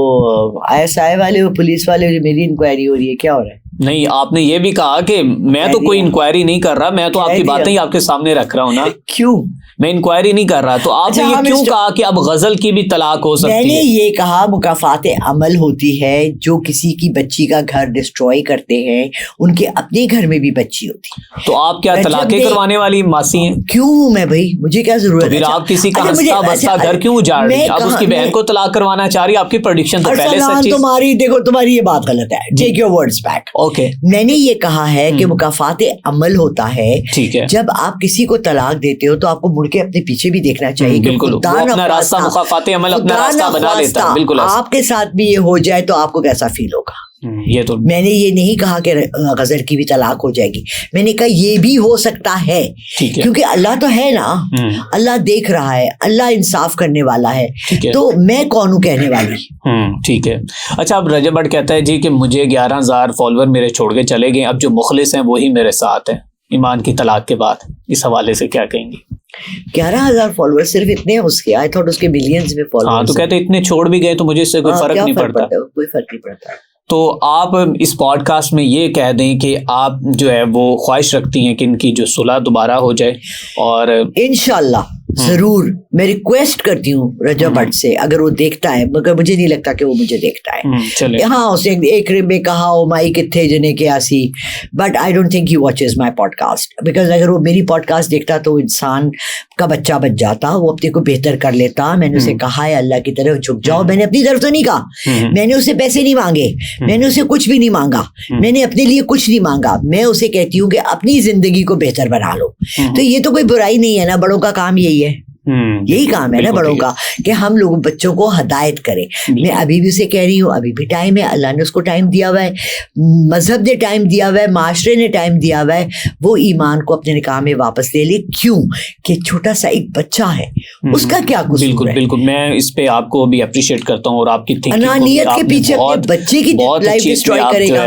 ISI वाले, वो पुलिस वाले, जो मेरी इंक्वायरी हो रही है, क्या हो रहा है? नहीं, आपने ये भी कहा कि मैं तो कोई इंक्वायरी नहीं कर रहा, मैं तो आपकी बातें ही आपके सामने रख रहा हूँ ना। क्यों? मैं इंक्वायरी नहीं कर रहा, तो आपने ये क्यों कहा कि अब गजल की भी तलाक हो सकती है? मैंने ये कहा मुकाफात अमल होती है, जो किसी की बच्ची का घर डिस्ट्रॉय करते हैं उनके अपने घर में भी बच्ची होती है। तो आप क्या तलाकें करवाने वाली मासी हैं? क्यों मैं भाई, मुझे क्या जरूरत है? फिर आप किसी का हंसता बसता घर क्यों उजाड़ रही हैं? आप उसकी बहन को तलाक करवाना चाह रही है, आपकी प्रेडिक्शन तो पहले सच्ची। तुम्हारी देखो, तुम्हारी ये बात गलत है, take your words back. Okay, मैंने ये कहा है कि मुकाफात अमल होता है, ठीक है। जब आप किसी को तलाक देते हो तो आपको मुड़ के अपने पीछे भी देखना चाहिए। बिल्कुल, वो अपना रास्ता, मुकाफात अमल अपना रास्ता बना लेता है। बिल्कुल, आपके साथ भी ये हो जाए तो आपको कैसा फील होगा? ये तो मैंने ये नहीं कहा कि गजल की भी तलाक हो जाएगी, मैंने कहा ये भी हो सकता है, क्योंकि अल्लाह तो है ना, अल्लाह देख रहा है, अल्लाह इंसाफ करने वाला है, तो मैं कौन हूँ कहने वाली। ठीक है। अच्छा, अब रजब भट्ट कहता है जी कि मुझे 11,000 फॉलोअर मेरे छोड़ के चले गए, अब जो मुखलिस हैं वही मेरे साथ हैं ईमान की तलाक के बाद। इस हवाले से क्या कहेंगी? 11,000 फॉलोअर सिर्फ इतने हैं उसके? आई थॉट उसके मिलियंस में फॉलोअर्स। हाँ, तो कहते इतने छोड़ भी गए तो मुझे इससे कोई फर्क नहीं पड़ता। कोई फर्क नहीं पड़ता। तो आप इस पॉडकास्ट में ये कह दें कि आप जो है वो ख्वाहिश रखती हैं कि इनकी जो सुलह दोबारा हो जाए, और इंशाल्लाह जरूर मैं रिक्वेस्ट करती हूँ रजब भट्ट से, अगर वो देखता है, मगर मुझे नहीं लगता कि वो मुझे देखता है। हाँ, उसने एक में कहा हो माई किथे जने के आसी, but I don't think he watches my podcast, because अगर वो मेरी पॉडकास्ट देखता तो इंसान का बच्चा बच जाता, वो अपने को बेहतर कर लेता। मैंने उसे कहा है अल्लाह की तरफ झुक जाओ, मैंने अपनी तरफ तो नहीं कहा, मैंने उसे पैसे नहीं मांगे, मैंने उसे कुछ भी नहीं मांगा, मैंने अपने लिए कुछ नहीं मांगा, मैं उसे कहती हूँ कि अपनी जिंदगी को बेहतर बना लो। तो ये तो कोई बुराई नहीं है ना, बड़ों का काम यही है, यही काम है ना बड़ों का, कि हम लोग बच्चों को हदायत करें। मैं अभी भी उसे कह रही हूँ, अभी भी टाइम है, अल्लाह ने उसको टाइम दिया हुआ है, मजहब ने टाइम दिया हुआ है, माशरे ने टाइम दिया हुआ है, वो ईमान को अपने निकाह में वापस ले ले। क्यों? कि छोटा सा एक बच्चा है, उसका क्या कसूर है? बिल्कुल बिल्कुल, मैं इस पे आपको भी अप्रिशिएट करता हूँ, और आपकी अनानियत के पीछे बच्चे की लाइफ डिस्ट्रॉय करेगा।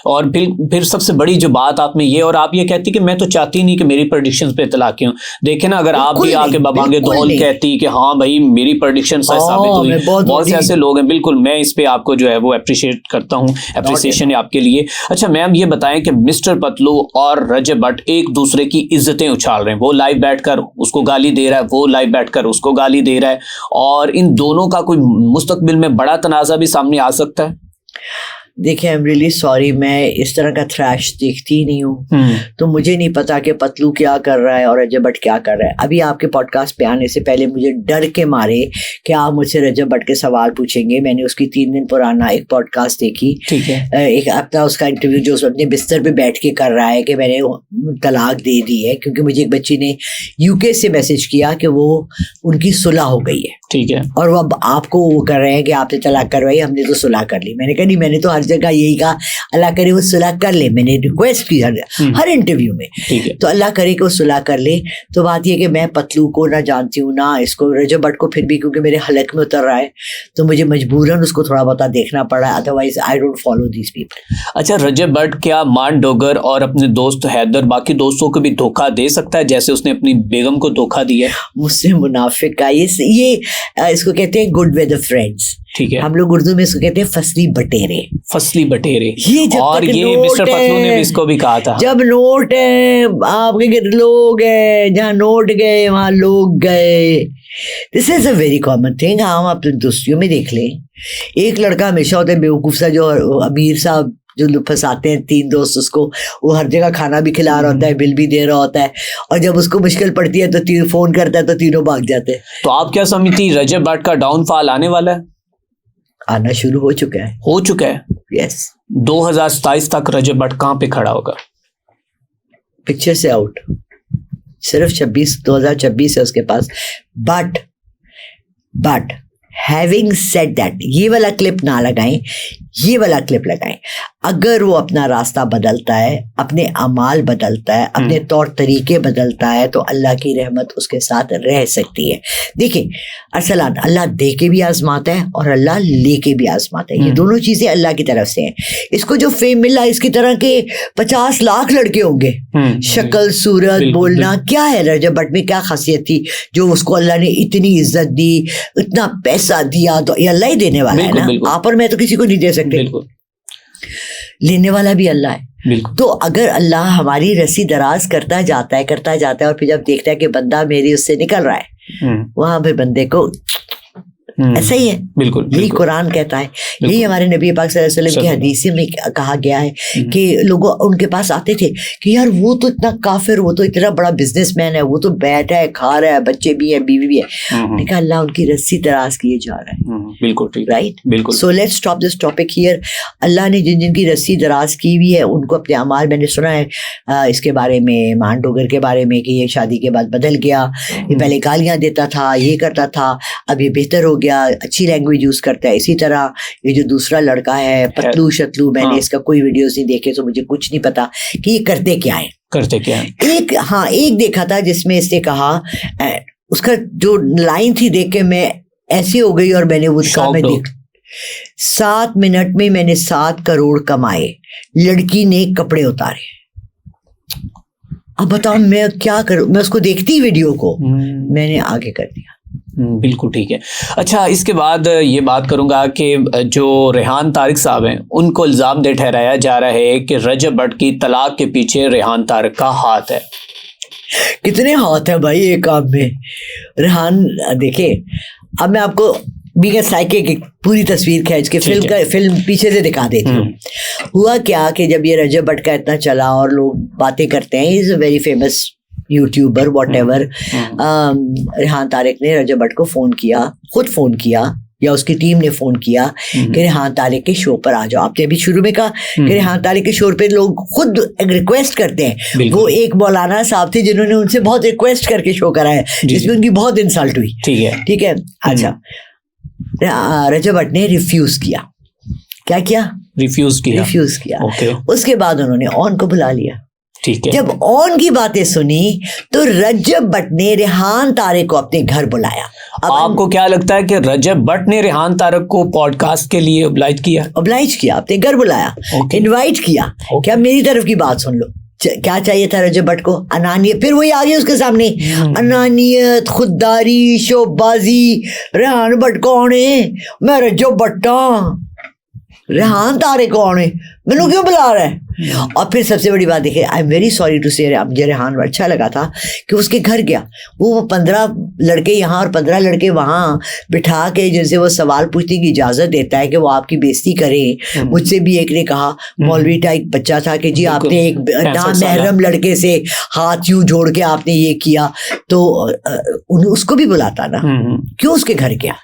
और फिर सबसे बड़ी जो बात आप में ये, और आप ये कहती कि मैं तो चाहती नहीं कि मेरी प्रेडिक्शंस पे तलाक क्यों। देखे ना, अगर आप भी आके बाबांगे दौल कहती कि हाँ भाई मेरी प्रेडिक्शन सच साबित हुई, बहुत से ऐसे लोग हैं। बिल्कुल, मैं इस पे आपको जो है वो अप्रिशिएट करता हूँ, अप्रिसिएशन है आपके लिए। अच्छा मैम, ये बताएं कि मिस्टर पतलू और रजब भट्ट एक दूसरे की इज्जतें उछाल रहे हैं, वो लाइव बैठकर उसको गाली दे रहा है, वो लाइव बैठकर उसको गाली दे रहा है, और इन दोनों का कोई मुस्तकबिल में बड़ा तनाज़ा भी सामने आ सकता है। देखिए, आई एम रियली सॉरी, मैं इस तरह का थ्रैश देखती ही नहीं हूँ, तो मुझे नहीं पता कि पतलू क्या कर रहा है और रजब भट्ट क्या कर रहा है। अभी आपके पॉडकास्ट पे आने से पहले मुझे डर के मारे कि आप मुझसे रजब भट्ट के सवाल पूछेंगे, मैंने उसकी 3 दिन पुराना एक पॉडकास्ट देखी, ठीक है, एक अपना उसका इंटरव्यू जो अपने बिस्तर पे बैठ के कर रहा है कि मैंने तलाक दे दी है, क्योंकि मुझे एक बच्ची ने UK से मैसेज किया कि वो उनकी सुलह हो गई है, ठीक है, और वो अब आपको वो कर रहे हैं कि आपने तलाक करवाई, हमने तो सुलह कर ली। मैंने कहा नहीं, मैंने तो हर जगह यही कहा अल्लाह करे वो सुलह कर ले, मैंने रिक्वेस्ट की हर इंटरव्यू में, तो अल्लाह करे कि वो सुलह कर ले। तो बात ये कि मैं पतलू को ना जानती हूँ ना इसको, रजब भट्ट को फिर भी क्योंकि मेरे हलक में उतर रहा है तो मुझे मजबूरन उसको थोड़ा बहुत देखना पड़ा, otherwise I don't follow these people. अच्छा, रजब भट्ट क्या मान डोगर और अपने दोस्त हैदर बाकी दोस्तों को भी धोखा दे सकता है जैसे उसने अपनी बेगम को धोखा दिया? मुझसे मुनाफिक का ये इसको कहते हैं गुड विद द फ्रेंड्स, ठीक है, हम लोग उर्दू में इसको कहते हैं फसली बटेरे। फसली बटेरे, ये और ये मिस्टर पतलू ने भी इसको भी कहा था, जब नोट है आपके लोग है, जहाँ नोट गए वहां लोग गए। This is a very common thing. हम अपने दोस्तियों में देख लें, एक लड़का हमेशा होता है बेवकूफ सा, जो अमीर साहब जो फंसाते हैं 3 दोस्त उसको, वो हर जगह खाना भी खिला रहा होता है, बिल भी दे रहा होता है, और जब उसको मुश्किल पड़ती है तो फोन करता है तो तीनों भाग जाते हैं। तो आप क्या समझती, रजब भट्ट का डाउनफॉल आने वाला है? आना शुरू हो चुका है। हो चुका है, यस। 2027 तक रजब भट्ट कहाँ पे खड़ा होगा? पिक्चर से आउट, सिर्फ 2026 है उसके पास। बट हैविंग सेड दैट, ये वाला क्लिप ना लगाएं, ये वाला क्लिप लगाएं। अगर वो अपना रास्ता बदलता है, अपने अमाल बदलता है, अपने तौर तरीके बदलता है, तो अल्लाह की रहमत उसके साथ रह सकती है। देखिए अरसलान, अल्लाह दे के भी आजमाता है और अल्लाह ले के भी आजमाता है। ये दोनों चीजें अल्लाह की तरफ से हैं। इसको जो फेम मिला, इसकी तरह के 50 लाख लड़के होंगे। शक्ल सूरत बोलना क्या है, रजब भट्ट में क्या खासियत थी जो उसको अल्लाह ने इतनी इज्जत दी, इतना पैसा दिया? तो ये अल्लाह ही देने वाला है ना, आप और मैं तो किसी को नहीं दे सकते, लेने वाला भी अल्लाह है। तो अगर अल्लाह हमारी रस्सी दराज करता जाता है और फिर जब देखता है कि बंदा मेरी उससे निकल रहा है, वहां फिर बंदे को ऐसा ही है। बिल्कुल, यही कुरान कहता है, यही हमारे नबी पाक सल्लल्लाहु अलैहि वसल्लम की हदीस में कहा गया है कि लोग उनके पास आते थे कि यार वो तो इतना काफिर, वो तो इतना बड़ा बिजनेसमैन है, वो तो बैठा है, खा रहा है, बच्चे भी है, बीवी भी है। मैंने कहा अल्लाह उनकी रस्सी दराज किए जा रहा है। बिल्कुल ठीक, राइट, बिल्कुल। So let's stop this topic here. Allah ने जिन जिनकी रस्सी दराज की हुई है उनको अपने अमाल, मैंने सुना है इसके बारे में, मान डोगर के बारे में, कि ये शादी के बाद बदल गया, ये पहले गालियां देता था, ये करता था, अब ये बेहतर हो गया, अच्छी लैंग्वेज यूज करता है। इसी तरह ये जो दूसरा लड़का है पतलू शतलू, मैंने इसका कोई वीडियोस नहीं देखे तो मुझे कुछ नहीं पता कि ये करते क्या है। एक देखा था जिसमें इसने कहा, उसका जो लाइन थी देख के मैं ऐसी हो गई और मैंने वो कहा, मैं देख 7 मिनट में मैंने 7 करोड़ कमाए, लड़की ने कपड़े उतारे। अब बताओ मैं क्या करूं? मैं उसको देखती वीडियो को, मैंने आगे कर दिया। बिल्कुल ठीक है। अच्छा, इसके बाद ये बात करूंगा कि जो रेहान तारिक साहब हैं उनको इल्ज़ाम दे ठहराया जा रहा है कि रजब भट्ट की तलाक के पीछे रेहान तारिक का हाथ है। कितने हाथ है भाई एक काम में? रेहान, देखिए अब मैं आपको बीगा साइके की पूरी तस्वीर खींच के फिल्म पीछे से दिखा देती हूँ। हुआ क्या कि जब ये रजब भट्ट का इतना चला और लोग बातें करते हैं, is a very famous YouTuber whatever, Rehan Tariq ने रजब भट्ट को खुद फोन किया या उसकी टीम ने फोन किया कि रेहान तारिक के शो पर आ जाओ। आपने अभी शुरू में कहा कि रेहान तारिक के शो पे लोग खुद रिक्वेस्ट करते हैं। वो एक मौलाना साहब थे जिन्होंने उनसे बहुत रिक्वेस्ट करके शो कराया, जिसमें उनकी बहुत इंसल्ट हुई। ठीक है। अच्छा, रजब भट्ट ने रिफ्यूज किया। क्या किया? रिफ्यूज किया। उसके बाद उन्होंने ऑन को बुला लिया। ठीक है। जब ऑन की बातें सुनी तो रजब भट्ट ने रेहान तारिक को अपने घर बुलाया। अब आपको क्या लगता है कि रजब भट्ट ने रेहान तारिक को पॉडकास्ट के लिए ऑब्लाइज किया, अपने घर बुलाया, इनवाइट किया। क्या मेरी तरफ की बात सुन लो, क्या चाहिए था रजब भट्ट को? अनानियत। फिर वही आ गया उसके सामने, अनानियत, खुददारी, शोबाजी। रेहान भट्ट कौन है? मैं रजब भट्ट, रेहान तारिक कौन है? मैंने क्यों बुला रहा है? और फिर सबसे बड़ी बात देखिए, I am very sorry to say, मुझे रेहान अच्छा लगा था कि उसके घर गया, वो 15 लड़के यहाँ और 15 लड़के वहाँ बिठा के जिनसे वो सवाल पूछने की इजाजत देता है कि वो आपकी बेइज्जती करें। मुझसे भी एक ने कहा, मौलवी का एक बच्चा था, कि जी आपने एक नामहरम लड़के से हाथ यूं जोड़ के आपने ये किया, तो उसको भी बुलाता ना, क्यों उसके घर गया?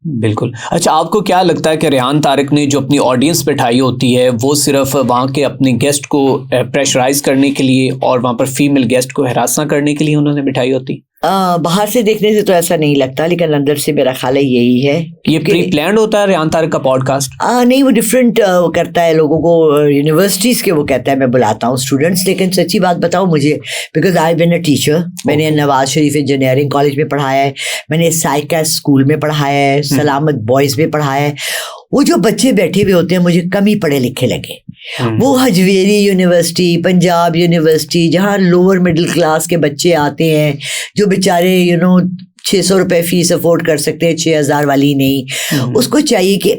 बिल्कुल। अच्छा, आपको क्या लगता है कि रेहान तारिक ने जो अपनी ऑडियंस बैठाई होती है वो सिर्फ वहाँ के अपने गेस्ट को प्रेशराइज करने के लिए और वहाँ पर फीमेल गेस्ट को हरास ना करने के लिए उन्होंने बैठाई होती? बाहर से देखने से तो ऐसा नहीं लगता, लेकिन अंदर से मेरा ख्याल है यही है। ये प्री प्लान्ड होता है रेहान तारिक का पॉडकास्ट? नहीं, वो डिफरेंट करता है लोगों को, यूनिवर्सिटीज के वो कहता है मैं बुलाता हूँ स्टूडेंट्स। लेकिन सच्ची बात बताऊँ, मुझे, because I bin a teacher, मैंने नवाज शरीफ इंजीनियरिंग कॉलेज में पढ़ाया है, मैंने साइका स्कूल में पढ़ाया है, सलामत बॉयज़ में पढ़ाया है। वो जो बच्चे बैठे हुए होते हैं मुझे कम ही पढ़े लिखे लगे। वो हजवेरी यूनिवर्सिटी, पंजाब यूनिवर्सिटी, जहाँ लोअर मिडिल क्लास के बच्चे आते हैं, जो बेचारे 600 रुपये फीस अफोर्ड कर सकते हैं, 6000 वाली नहीं। उसको चाहिए कि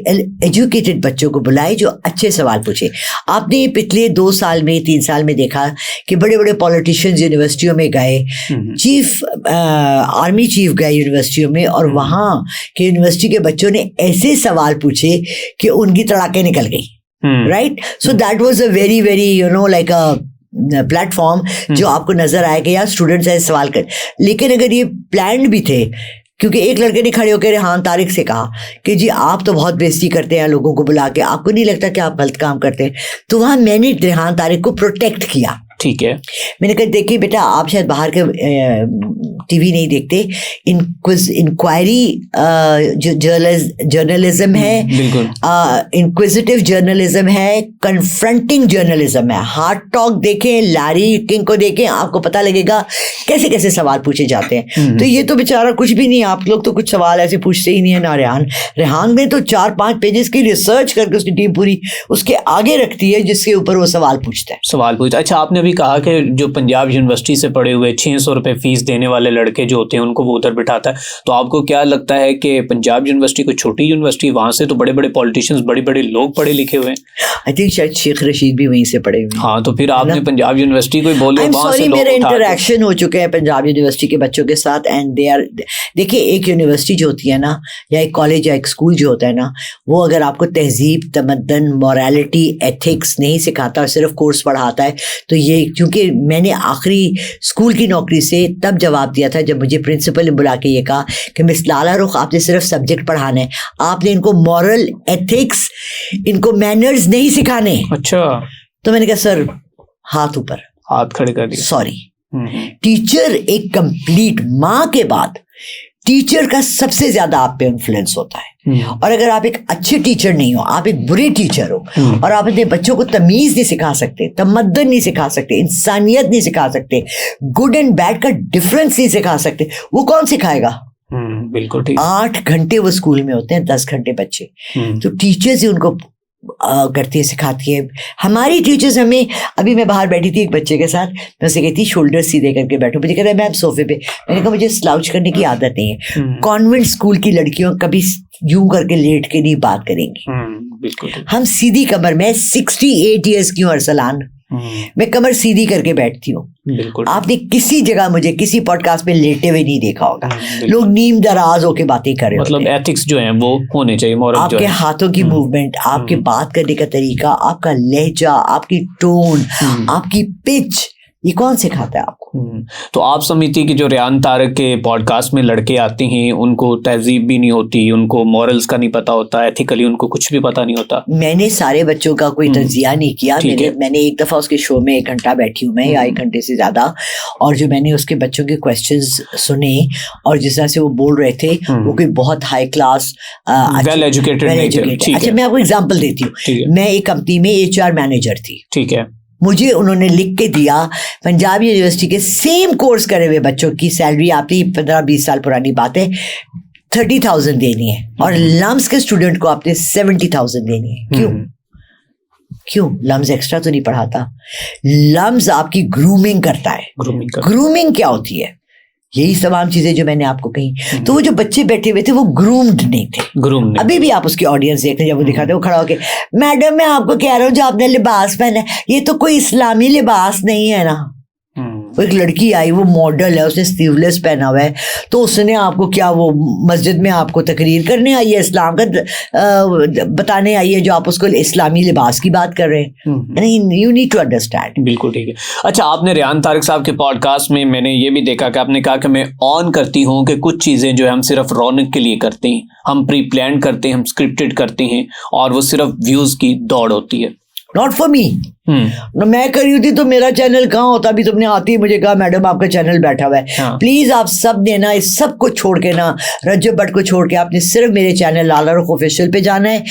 एजुकेटेड बच्चों को बुलाए जो अच्छे सवाल पूछे। आपने पिछले 2 साल में, 3 साल में देखा कि बड़े बड़े पॉलिटिशियंस यूनिवर्सिटियों में गए, आर्मी चीफ गए यूनिवर्सिटियों में, और वहाँ के यूनिवर्सिटी के बच्चों ने ऐसे सवाल पूछे कि उनकी तड़ाके निकल गई। Right, so that was a very very like a platform जो आपको नजर आएगा यार स्टूडेंट्स ऐसे सवाल कर। लेकिन अगर ये प्लान भी थे, क्योंकि एक लड़के ने खड़े होकर रेहान तारिक से कहा कि जी आप तो बहुत बेइज्जती करते हैं लोगों को बुला के, आपको नहीं लगता कि आप गलत काम करते हैं? तो वहां मैंने रेहान तारिक को प्रोटेक्ट किया। ठीक है, मैंने कहा देखिए बेटा, आप शायद बाहर के टीवी नहीं देखते, इंक्वायरी जर्नलिज्म है, इंक्विजिटिव जर्नलिज्म है, कन्फ्रंटिंग जर्नलिज्म है। हार्ड टॉक देखें, लैरी किंग को देखें, आपको पता लगेगा कैसे कैसे सवाल पूछे जाते हैं। तो ये तो बेचारा कुछ भी नहीं, आप लोग तो कुछ सवाल ऐसे पूछते ही नहीं है ना। रेहान ने तो 4-5 पेजेस की रिसर्च करके उसकी टीम पूरी उसके आगे रखती है, जिसके ऊपर वो सवाल पूछता है। अच्छा, आपने अभी कहा कि जो पंजाब यूनिवर्सिटी से पढ़े हुए 600 रुपए फीस देने वाले लड़के जो होते हैं उनको वो उधर बिठाता है, तो आपको क्या लगता है कि पंजाब यूनिवर्सिटी कोई छोटी यूनिवर्सिटी, वहां से तो बड़े बड़े पॉलिटिशियंस, बड़े बड़े लोग पढ़े लिखे हुए हैं? आई थिंक शायद शेख रशीद भी वहीं से पढ़े हुए हैं। हाँ, तो फिर आपने पंजाब यूनिवर्सिटी को बोले, मेरे इंटरेक्शन हो चुके हैं पंजाब यूनिवर्सिटी के बच्चों के साथ, एंड दे आर, देखिए एक यूनिवर्सिटी जो होती है ना, या एक कॉलेज या एक स्कूल जो होता है ना, वो अगर आपको तहजीब, तमद्दन, मोरालिटी, एथिक्स नहीं सिखाता और सिर्फ कोर्स पढ़ाता है, तो ये, क्योंकि मैंने आखिरी स्कूल की नौकरी से तब जवाब दिया था जब मुझे प्रिंसिपल ने बुला के ये कहा कि मिस लाला रुख, आपने सिर्फ सब्जेक्ट पढ़ाना है, आपने इनको मॉरल, एथिक्स, इनको मैनर्स नहीं सिखाने। अच्छा। तो मैंने कहा सर, हाथ ऊपर, हाथ खड़े कर दिए, सॉरी। टीचर एक कंप्लीट, माँ के बाद टीचर का सबसे ज्यादा आप पे इन्फ्लुएंस होता है। और अगर आप एक अच्छे टीचर नहीं हो, आप एक बुरे टीचर हो, और आप अपने बच्चों को तमीज नहीं सिखा सकते, तमद्दन नहीं सिखा सकते, इंसानियत नहीं सिखा सकते, गुड एंड बैड का डिफरेंस नहीं सिखा सकते, वो कौन सिखाएगा? बिल्कुल ठीक। 8 घंटे वो स्कूल में होते हैं, 10 घंटे बच्चे, तो टीचर्स ही उनको करती है, सिखाती है। हमारी टीचर्स हमें, अभी मैं बाहर बैठी थी एक बच्चे के साथ, मैं उसे कहती शोल्डर सीधे करके बैठो, मुझे कहता है मैम सोफे पे, मैंने कहा मुझे स्लाउच करने की आदत नहीं है। कॉन्वेंट स्कूल की लड़कियों कभी यूं करके लेट के नहीं बात करेंगी, बिल्कुल। हम सीधी कमर में, 68 ईयर्स की हूँ अरसलान, मैं कमर सीधी करके बैठती हूँ। बिल्कुल। आपने किसी जगह मुझे किसी पॉडकास्ट में लेटे हुए नहीं देखा होगा। लोग नीम दराज होके बातें कर रहे, मतलब एथिक्स जो हैं वो होने चाहिए, मोरल आपके जो है। हाथों की मूवमेंट, आपके बात करने का तरीका, आपका लहजा, आपकी टोन, आपकी पिच, ये कौन सिखाता है आपको? तो आप समझती कि जो रेहान तारक के पॉडकास्ट में लड़के आते हैं उनको तहजीब भी नहीं होती, उनको मॉरल्स का नहीं पता होता, एथिकली उनको कुछ भी पता नहीं होता? मैंने सारे बच्चों का कोई तजिया नहीं किया। मैंने एक दफा उसके शो में 1 घंटा बैठी हूँ मैं, या 1 घंटे से ज्यादा, और जो मैंने उसके बच्चों के क्वेश्चंस सुने और जिस तरह से वो बोल रहे थे, वो कोई बहुत हाई क्लास, वेल एजुकेटेड। अच्छा, मैं आपको एग्जाम्पल देती हूँ। मैं एक कंपनी में HR मैनेजर थी, ठीक है। मुझे उन्होंने लिख के दिया, पंजाब यूनिवर्सिटी के सेम कोर्स करे हुए बच्चों की सैलरी, आपकी 15-20 साल पुरानी बात है, 30,000 देनी है, और लम्स के स्टूडेंट को आपने 70,000 देनी है। क्यों? लम्स एक्स्ट्रा तो नहीं पढ़ाता, लम्स आपकी ग्रूमिंग करता है। ग्रूमिंग क्या होती है? यही तमाम चीजें जो मैंने आपको कही। तो वो जो बच्चे बैठे हुए थे वो ग्रूम्ड नहीं थे। अभी भी आप उसकी ऑडियंस देखते हैं, जब वो दिखाते हैं, वो खड़ा होके, मैडम मैं आपको कह रहा हूँ जो आपने लिबास पहना है ये तो कोई इस्लामी लिबास नहीं है ना। वो एक लड़की आई, वो मॉडल है, उसने स्लीवलेस पहना हुआ है, तो उसने आपको क्या, वो मस्जिद में आपको तकरीर करने आई है, इस्लाम का बताने आई है, जो आप उसको इस्लामी लिबास की बात कर रहे हैं? You need to understand. बिल्कुल ठीक है। अच्छा, आपने रेहान तारक साहब के पॉडकास्ट में मैंने ये भी देखा कि आपने कहा कि मैं ऑन करती हूँ कि कुछ चीजें जो है हम सिर्फ रौनक के लिए करते हैं, हम प्री प्लान करते हैं, हम स्क्रिप्टेड करते हैं, और वो सिर्फ व्यूज की दौड़ होती है। Not for me. मैं करी होती तो मेरा चैनल कहाँ होता? अभी तुमने आती ही मुझे कहा मैडम आपका चैनल बैठा हुआ है। हाँ। प्लीज आप सब ने ना इस सब को छोड़ के ना, रजब भट्ट को छोड़ के, आपने सिर्फ मेरे चैनल लाला रुख ऑफिशियल पे जाना है,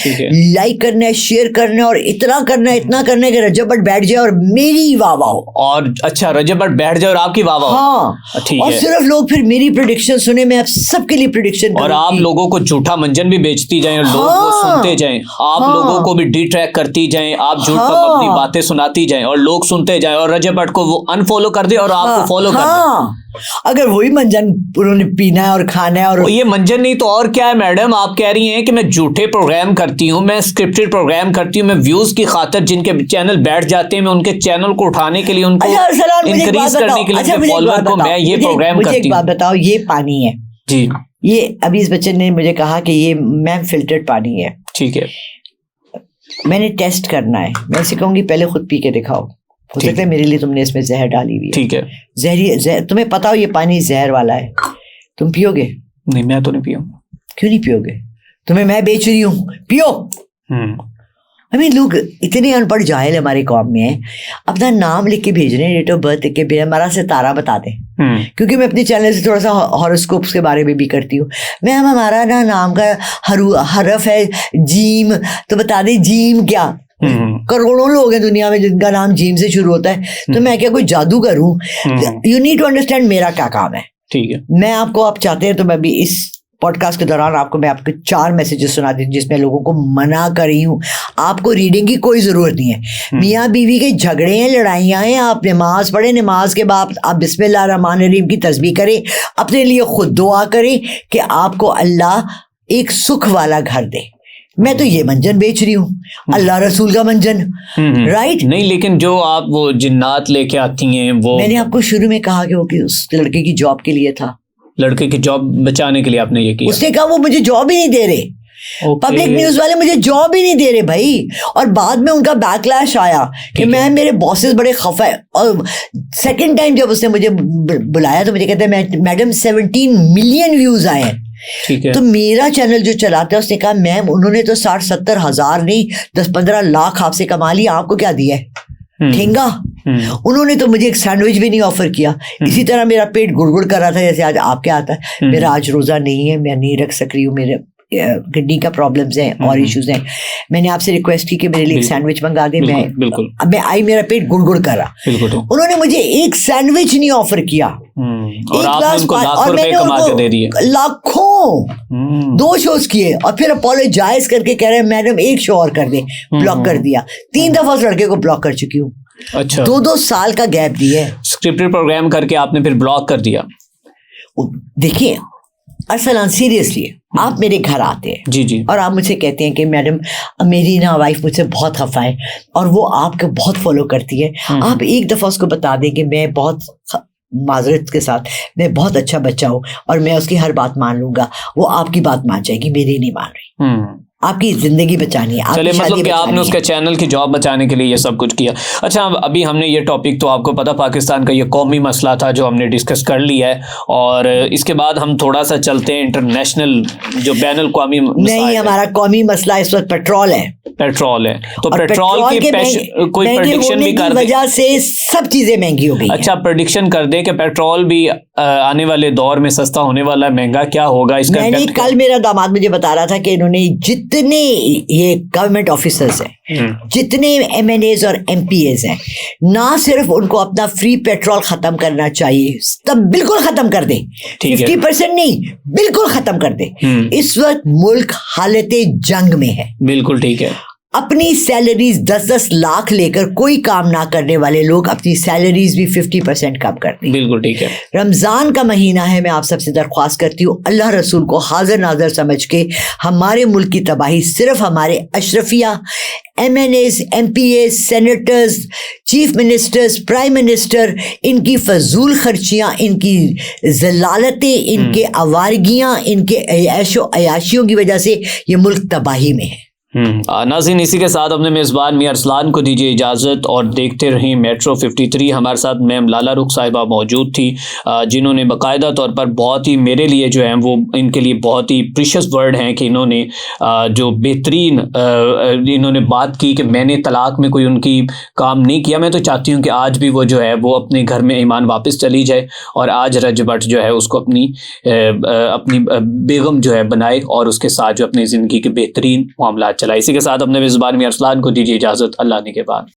लाइक करना है, शेयर करना है, और इतना करना है कि रजब भट्ट बैठ जाए और मेरी वाह वाह हो। और अच्छा, रजब भट्ट बैठ जाए और आपकी वाह वाह हो। हाँ, और सिर्फ लोग फिर मेरी प्रेडिक्शन सुने, मैं आप सबके लिए प्रेडिक्शन, और आप लोगों को झूठा मंजन भी बेचती जाए, और लोग वो सुनते जाएं, आप लोगों को भी डिट्रैक्ट करती जाएं, आप झूठ पर अपनी बातें सुनाती जाएं और लोग सुनते जाएं, और रजब भट्ट को वो अनफॉलो कर दे और आपको फॉलो कर दे। अगर वही मंजन उन्होंने पीना है और खाना है, और ये मंजन नहीं तो और क्या है मैडम? आप कह रही हैं कि मैं झूठे प्रोग्राम करती हूँ, मैं स्क्रिप्टेड प्रोग्राम करती हूँ, मैं व्यूज की खातिर जिनके चैनल बैठ जाते हैं, मैं उनके चैनल को उठाने के लिए, उनको इंक्रीज करने के लिए, उनके फॉलोअर को मैं ये प्रोग्राम करती हूँ। मुझे एक बात बताओ, ये पानी है जी, ये अभी इस बच्चे ने मुझे कहा कि ये मैम फिल्टर्ड पानी है, ठीक है, मैंने टेस्ट करना है, मैं इसे कहूंगी पहले खुद पी के दिखाओ, हो सकता है मेरे लिए तुमने इसमें जहर डाली हुई है। ठीक है, जहर, तुम्हें पता हो ये पानी जहर वाला है, तुम पियोगे? नहीं, मैं तो नहीं पीऊंगा। क्यों नहीं पियोगे? तुम्हें मैं बेच रही हूँ, पियो। लोग इतने अनपढ़ जाहिल हमारे कौम में हैं, अपना नाम लिख के भेज रहे हैं, डेट ऑफ बर्थ लिख के भेज, हमारा सितारा बता दें। क्योंकि मैं अपने चैनल से थोड़ा सा हॉरोस्कोप्स के बारे में भी करती हूँ। मैम हमारा ना नाम का हरफ है जीम, तो बता दें जीम क्या। करोड़ों लोग हैं दुनिया में जिनका नाम जीम से शुरू होता है, तो मैं क्या कोई जादूगर हूँ? यू नीड टू अंडरस्टैंड मेरा क्या काम है। ठीक है, मैं आपको, आप चाहते हैं तो मैं भी इस पॉडकास्ट के दौरान मैं आपको 4 मैसेजेस सुना दी जिसमें लोगों को मना कर रही हूँ। आपको रीडिंग की कोई जरूरत नहीं है। मियाँ बीवी के झगड़े हैं, लड़ाइयाँ हैं, आप नमाज पढ़े, नमाज के बाद आप बिस्मिल्लाह रहमान रहीम की तस्बीह करें, अपने लिए खुद दुआ करें कि आपको अल्लाह एक सुख वाला घर दे। मैं तो ये मंजन बेच रही हूँ, अल्लाह रसूल का मंजन, राइट? नहीं, लेकिन जो आप वो जिन्नात लेके आती हैं वो, मैंने आपको शुरू में कहा कि वो कि उस लड़के की जॉब के लिए था, लड़के की जॉब बचाने के लिए आपने ये किया। उसने कहा वो मुझे जॉब ही नहीं दे रहे, पब्लिक न्यूज वाले मुझे जॉब ही नहीं दे रहे भाई। और बाद में उनका बैकलैश आया कि मैं, मेरे बॉसेस बड़े खफा है। और सेकंड टाइम जब उसने मुझे बुलाया तो मुझे कहते हैं मैडम 17 मिलियन व्यूज आए हैं। ठीक है। तो मेरा चैनल जो चलाता है उसने कहा मैम उन्होंने तो 60-70 हज़ार नहीं 10-15 लाख आपसे कमा लिया, आपको क्या दिया है ठेंगा? उन्होंने तो मुझे एक सैंडविच भी नहीं ऑफर किया। इसी तरह मेरा पेट गुड़गुड़ कर रहा था जैसे आज आपके आता है। मेरा आज रोजा नहीं है, मैं नहीं रख सक रही हूँ, मेरे किडनी का प्रॉब्लम्स हैं और इश्यूज हैं। मैंने आपसे रिक्वेस्ट की कि मेरे लिए एक सैंडविच मंगा दे। मैं आई, मेरा पेट गुड़गुड़ कर रहा। उन्होंने मुझे एक सैंडविच नहीं ऑफर किया और आपने उनको लाखों 2 शोज किए और फिर अपोलोजाइज करके कह रहे हैं मैडम एक शो और कर दे। ब्लॉक कर दिया। 3 दफा उस लड़के को ब्लॉक कर चुकी हूँ। अच्छा, 2-2 साल का गैप दिए। स्क्रिप्टेड प्रोग्राम करके आपने फिर ब्लॉक कर दिया। देखिए अरसलान, सीरियसली आप मेरे घर आते हैं जी और आप मुझसे कहते हैं कि मैडम मेरी ना वाइफ मुझसे बहुत खफा है और वो आपको बहुत फॉलो करती है। आप एक दफ़ा उसको बता दें कि मैं बहुत माजरत के साथ मैं बहुत अच्छा बच्चा हूँ और मैं उसकी हर बात मान लूंगा, वो आपकी बात मान जाएगी, मेरी नहीं मान रही। आपकी जिंदगी बचानी है। चलिए, मतलब कि आपने उसके चैनल की जॉब बचाने के लिए ये सब कुछ किया। अच्छा, अभी हमने ये टॉपिक तो आपको पता पाकिस्तान का ये कौमी मसला था जो हमने डिस्कस कर लिया है, और इसके बाद हम थोड़ा सा चलते हैं इंटरनेशनल जो बैनुल क़ौमी। नहीं, हमारा कौमी मसला इस वक्त पेट्रोल है। तो पेट्रोल की कोई प्रेडिक्शन भी कर दे, वजह से सब चीजें महंगी हो गई। अच्छा, प्रेडिक्शन कर दे कि पेट्रोल भी आने वाले दौर में सस्ता होने वाला है, महंगा क्या होगा इसका? मैंने कल, मेरा दामाद मुझे बता रहा था कि इन्होंने जितने ये गवर्नमेंट ऑफिसर्स हैं, जितने MNAs और MPAs हैं, ना सिर्फ उनको अपना फ्री पेट्रोल खत्म करना चाहिए, तब बिल्कुल खत्म कर दे। 50% नहीं, बिल्कुल खत्म कर दे। इस वक्त मुल्क हालत जंग में है। बिल्कुल ठीक है। अपनी सैलरीज 10-10 लाख लेकर कोई काम ना करने वाले लोग अपनी सैलरीज भी 50% कम करते हैं। बिल्कुल ठीक है। रमजान का महीना है, मैं आप सबसे दरख्वास्त करती हूँ अल्लाह रसूल को हाजिर नाजर समझ के हमारे मुल्क की तबाही सिर्फ हमारे Ashrafia, MNAs, MPAs, senators, chief ministers, prime minister, इनकी फजूल खर्चियाँ, इनकी जलालतें, इनके आवारगियाँ, इनके ऐशो अयाशियों की वजह से ये मुल्क तबाही में है। नाज़रीन, इसी के साथ अपने मेज़बान मियां अरसलान को दीजिए इजाज़त और देखते रहें मेट्रो 53। हमारे साथ मैम लाला रुख साहिबा मौजूद थी, जिन्होंने बाकायदा तौर पर बहुत ही मेरे लिए जो है वो इनके लिए बहुत ही प्रीशियस वर्ड हैं कि इन्होंने जो बेहतरीन इन्होंने बात की कि मैंने तलाक में कोई उनकी काम नहीं किया। मैं तो चाहती हूँ कि आज भी वो जो है वो अपने घर में ईमान वापस चली जाए और आज रज भट्ट जो है उसको अपनी बेगम जो है बनाए और उसके साथ जो अपनी ज़िंदगी के बेहतरीन मामला चला। इसी के साथ अपने मेज़बान मियां अरसलान को दीजिए इजाज़त। अल्लाह ने के बाद।